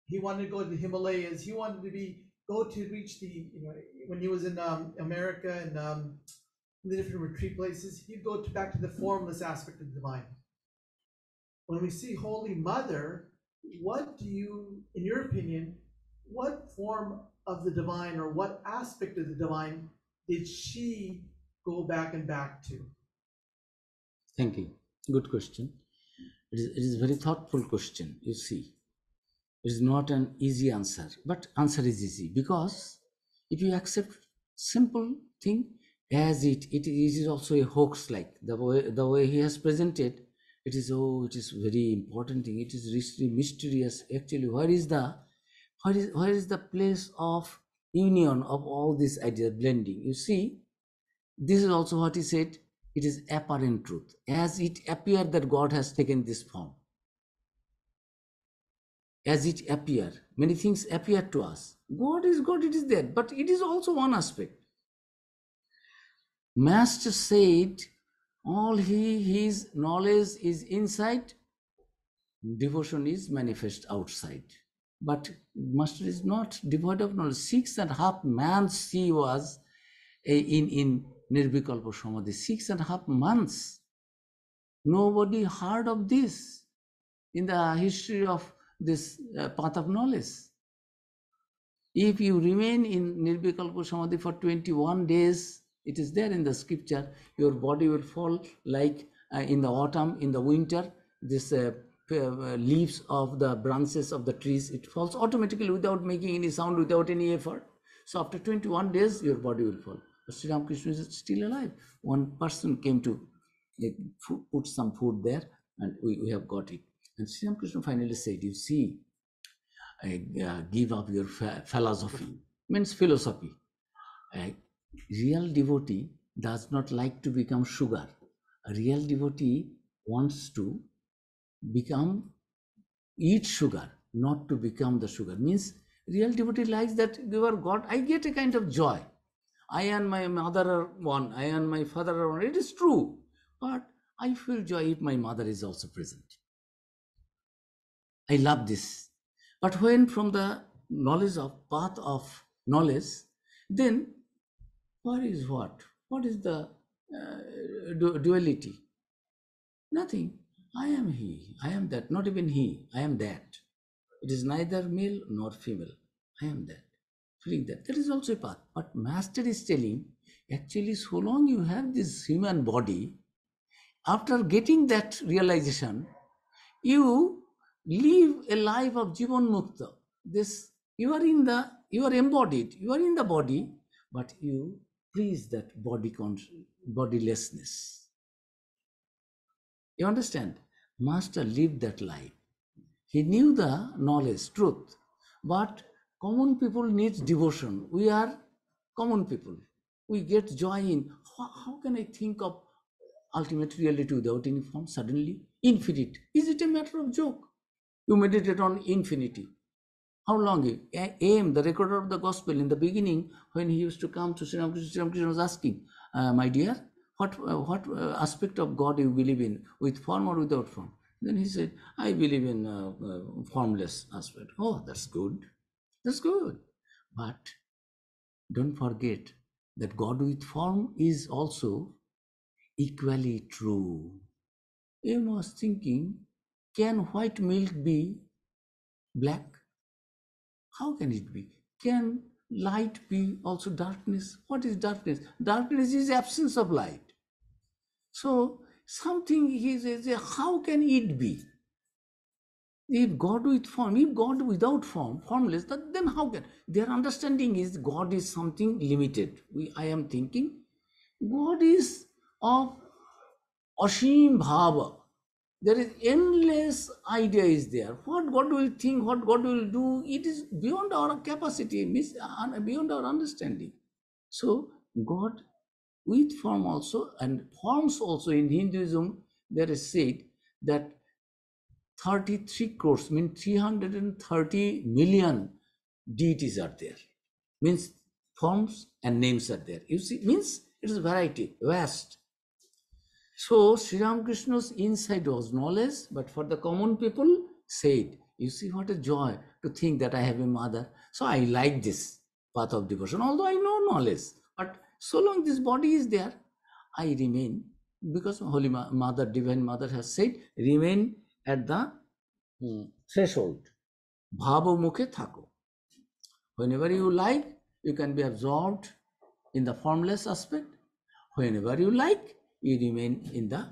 He wanted to go to the Himalayas. He wanted to go to reach the, when he was in America and the different retreat places, he'd go back to the formless aspect of the divine. When we see Holy Mother, what do you, in your opinion, what form of the divine or what aspect of the divine did she go back and back to? Thank you. Good question. It is a very thoughtful question. You see, it is not an easy answer, but answer is easy, because if you accept simple thing as it is also a hoax, like the way he has presented. It is very important thing. It is richly mysterious. Actually, where is the place of union of all these ideas blending? You see, this is also what he said. It is apparent truth. As it appeared that God has taken this form. As it appeared, many things appear to us. God is God, it is there, but it is also one aspect. Master said, all his knowledge is inside, devotion is manifest outside. But Master is not devoid of knowledge. 6.5 months he was in Nirvikalpa Samadhi. 6.5 months. Nobody heard of this in the history of this path of knowledge. If you remain in Nirvikalpa Samadhi for 21 days, it is there in the scripture, your body will fall like in the autumn, in the winter, this leaves of the branches of the trees, it falls automatically without making any sound, without any effort. So after 21 days, your body will fall. But Sri Ramakrishna is still alive. One person came to put some food there, and we have got it. And Sri Ramakrishna finally said, you see, give up your philosophy. Means philosophy. A real devotee does not like to become sugar. A real devotee wants to eat sugar, not to become the sugar. Means real devotee likes that you are God. I get a kind of joy. I and my mother are one. I and my father are one. It is true. But I feel joy if my mother is also present. I love this. But when from the knowledge of path of knowledge, then what is what? What is the duality? Nothing. I am he. I am that. Not even he. I am that. It is neither male nor female. I am that. Feeling that. That is also a path. But Master is telling, actually, so long you have this human body, after getting that realization, you live a life of Jivan Mukta. This you are embodied, you are in the body, but you please that bodilessness. You understand? Master lived that life. He knew the knowledge, truth, but common people need devotion. We are common people. We get joy in, how can I think of ultimate reality without any form suddenly? Infinite. Is it a matter of joke? You meditate on infinity. How long? Aim, the recorder of the gospel, in the beginning, when he used to come to Sri Ramakrishna was asking, my dear, what aspect of God you believe in, with form or without form? Then he said, I believe in formless aspect. Oh, that's good. That's good. But don't forget that God with form is also equally true. I was thinking, can white milk be black? How can it be? Can light be also darkness? What is darkness? Darkness is absence of light. So something he says, how can it be? If God with form, if God without form, formless, then how can? Their understanding is God is something limited. I am thinking God is of Ashim Bhava. There is endless idea is there. What God will think, what God will do, it is beyond our capacity, beyond our understanding. So God with form also, and forms also in Hinduism, there is said that 33 crores, means 330 million deities are there. Means forms and names are there. You see, means it is variety, vast. So Sri Ramakrishna's insight was knowledge, but for the common people, said, you see what a joy to think that I have a mother. So I like this path of devotion, although I know knowledge. But so long this body is there, I remain, because Holy Mother, Divine Mother has said, remain at the threshold. Bhava mukhe thako. Whenever you like, you can be absorbed in the formless aspect. Whenever you like, you remain in the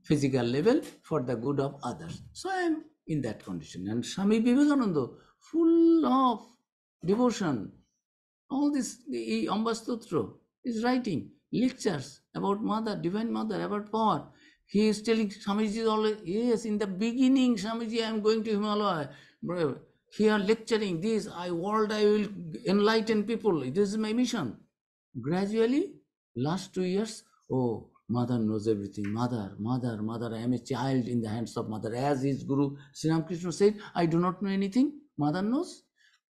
physical level for the good of others. So I am in that condition. And Swami Vivekananda, full of devotion, all this, the Ambastutra is writing lectures about Mother, Divine Mother, about power. He is telling Swamiji always, yes, in the beginning, Swamiji, I am going to Himalaya. Here lecturing this, I will enlighten people. This is my mission. Gradually, last 2 years, oh, Mother knows everything. Mother, I am a child in the hands of Mother. As his Guru Sri Ramakrishna said, I do not know anything. Mother knows.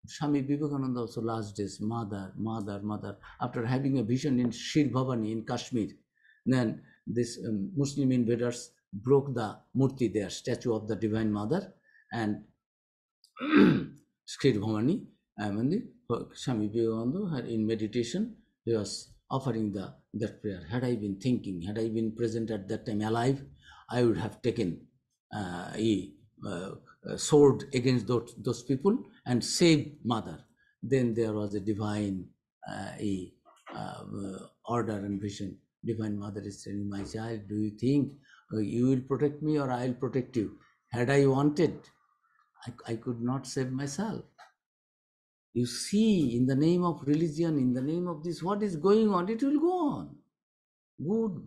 Swami Vivekananda also last days, Mother. After having a vision in Shir Bhavani in Kashmir, then this Muslim invaders broke the murti there, statue of the Divine Mother, and Shir Bhavani, Swami Vivekananda had in meditation, he was offering that prayer. Had I been thinking, had I been present at that time alive, I would have taken a sword against those people and saved Mother. Then there was a divine order and vision. Divine Mother is telling, my child, do you think you will protect me or I will protect you? Had I wanted, I could not save myself. You see, in the name of religion, in the name of this, what is going on, it will go on. Good,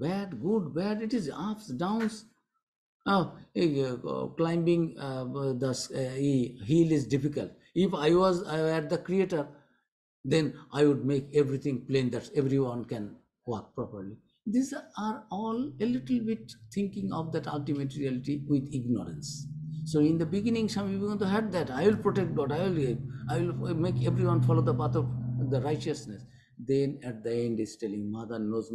bad, it is ups, downs. Climbing the hill is difficult. If I were the creator, then I would make everything plain that everyone can walk properly. These are all a little bit thinking of that ultimate reality with ignorance. So in the beginning, Swami Vivekananda had that. I will protect God. I will make everyone follow the path of the righteousness. Then at the end is telling, Mother knows.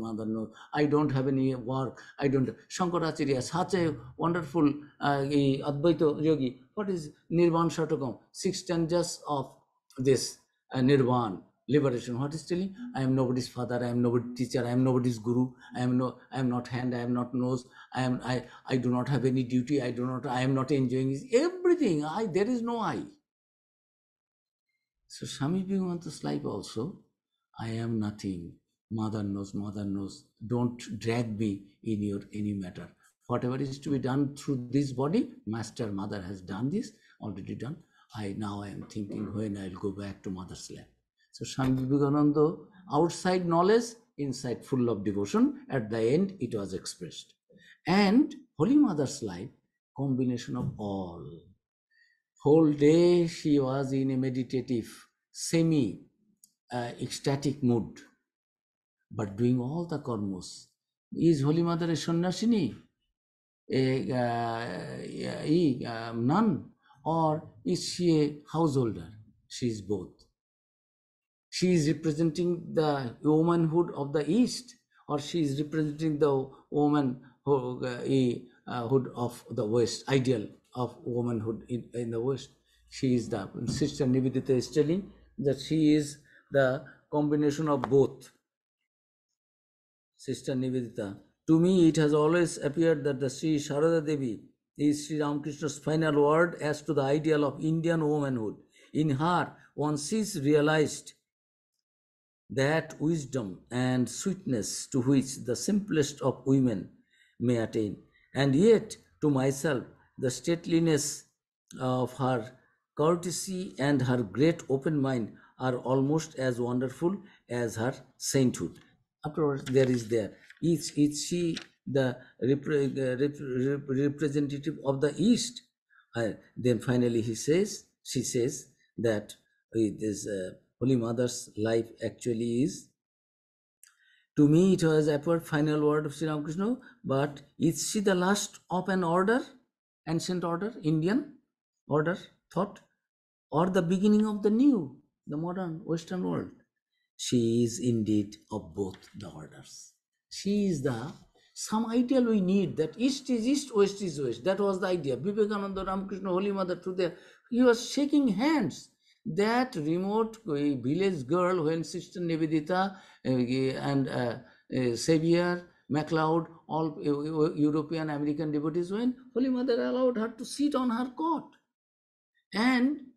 I don't have any work. I don't. Shankaracharya, such a wonderful Advaita yogi. What is Nirvana Shatakam? 6 stanzas of this Nirvana. Liberation. What is telling? I am nobody's father. I am nobody's teacher. I am nobody's guru. I am not hand. I am not nose. I do not have any duty. I am not enjoying everything. There is no I. So Swami Vivekananda's life also, I am nothing. Mother knows. Don't drag me in your any matter. Whatever is to be done through this body, Master, Mother has done this, already done. Now I am thinking when I will go back to Mother's lap. So Swami Vivekananda, outside knowledge, inside full of devotion, at the end it was expressed. And Holy Mother's life, combination of all. Whole day she was in a meditative, semi-ecstatic mood, but doing all the karmas. Is Holy Mother a sannyasini, a nun, or is she a householder? She is both. She is representing the womanhood of the East, or she is representing the womanhood of the West, ideal of womanhood in the West. She is the, Sister Nivedita is telling that she is the combination of both. Sister Nivedita, to me it has always appeared that the Sri Sharada Devi is Sri Ramakrishna's final word as to the ideal of Indian womanhood. In her, one sees realized that wisdom and sweetness to which the simplest of women may attain. And yet, to myself, the stateliness of her courtesy and her great open mind are almost as wonderful as her sainthood. Afterwards, is she the representative of the East? Then finally, she says that this Holy Mother's life actually is. To me, it was a final word of Sri Ramakrishna, but is she the last of an order, ancient order, Indian order, thought, or the beginning of the new, the modern Western world? She is indeed of both the orders. She is some ideal we need, that East is East, West is West. That was the idea. Vivekananda, Ramakrishna, Holy Mother, he was shaking hands. That remote village girl, when Sister Nivedita and Xavier, MacLeod, all European, American devotees, when Holy Mother allowed her to sit on her cot and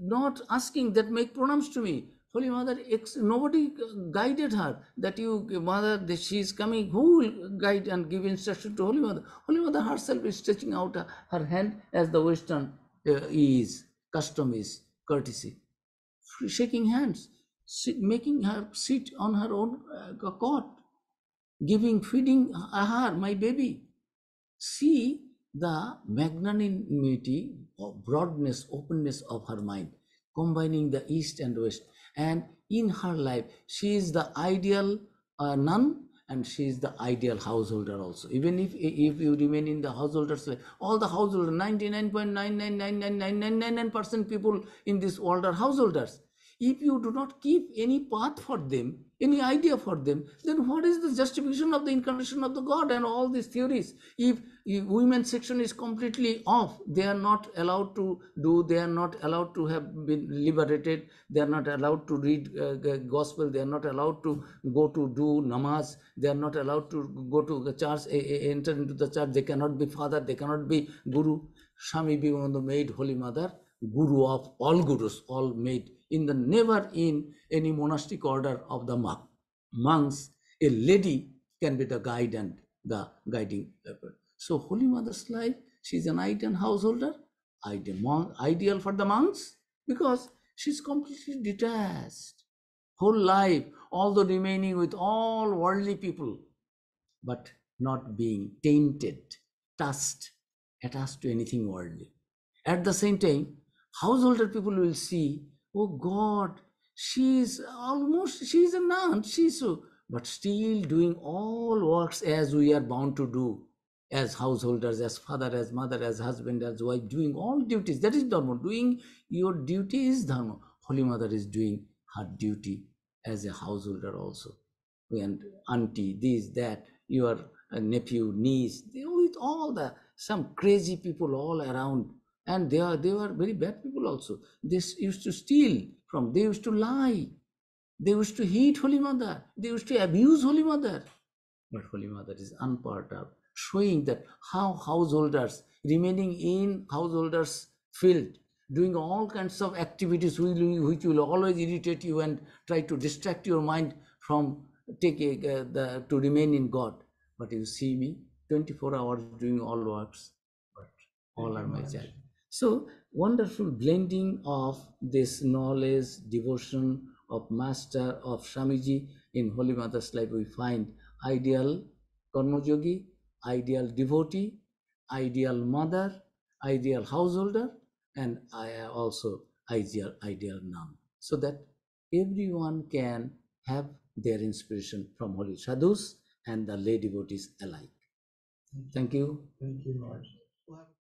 not asking that make pronouns to me. Holy Mother, nobody guided her that you, Mother, that she is coming. Who will guide and give instruction to Holy Mother? Holy Mother herself is stretching out her hand as the Western custom is, courtesy. Shaking hands, making her sit on her own cot, feeding her, my baby. See the magnanimity, broadness, openness of her mind, combining the East and West. And in her life, she is the ideal nun, and she is the ideal householder also. Even if you remain in the householder's life, all the householders, 99.9999999% people in this world are householders. If you do not keep any path for them, any idea for them, then what is the justification of the incarnation of the God and all these theories? If women's section is completely off, they are not allowed to do, they are not allowed to have been liberated, they are not allowed to read gospel, they are not allowed to go to do namaz, they are not allowed to go to the church, enter into the church, they cannot be father, they cannot be guru. Swami Vivekananda made Holy Mother guru of all gurus, all made in the never in any monastic order of the monks, a lady can be the guide and the guiding purpose. So Holy Mother's life, she is an ideal householder, ideal for the monks, because she's completely detached. Whole life, although remaining with all worldly people, but not being tainted, attached to anything worldly. At the same time, householder people will see, oh God, she is a nun, but still doing all works as we are bound to do, as householders, as father, as mother, as husband, as wife, doing all duties. That is dharma. Doing your duty is dharma. Holy Mother is doing her duty as a householder also. And auntie, this, that, your nephew, niece, with all some crazy people all around. And they were very bad people also. They used to steal from, they used to lie, they used to hate Holy Mother, they used to abuse Holy Mother. But Holy Mother is unperturbed, showing that how householders, remaining in householders' field, doing all kinds of activities which will always irritate you and try to distract your mind from to remain in God. But you see me, 24 hours doing all works, but all are my child. So wonderful blending of this knowledge, devotion of Master, of Swamiji in Holy Mother's life. We find ideal Karmayogi, ideal devotee, ideal mother, ideal householder, and also ideal nun. So that everyone can have their inspiration from Holy Sadhus and the lay devotees alike. Thank you. Thank you, Lord.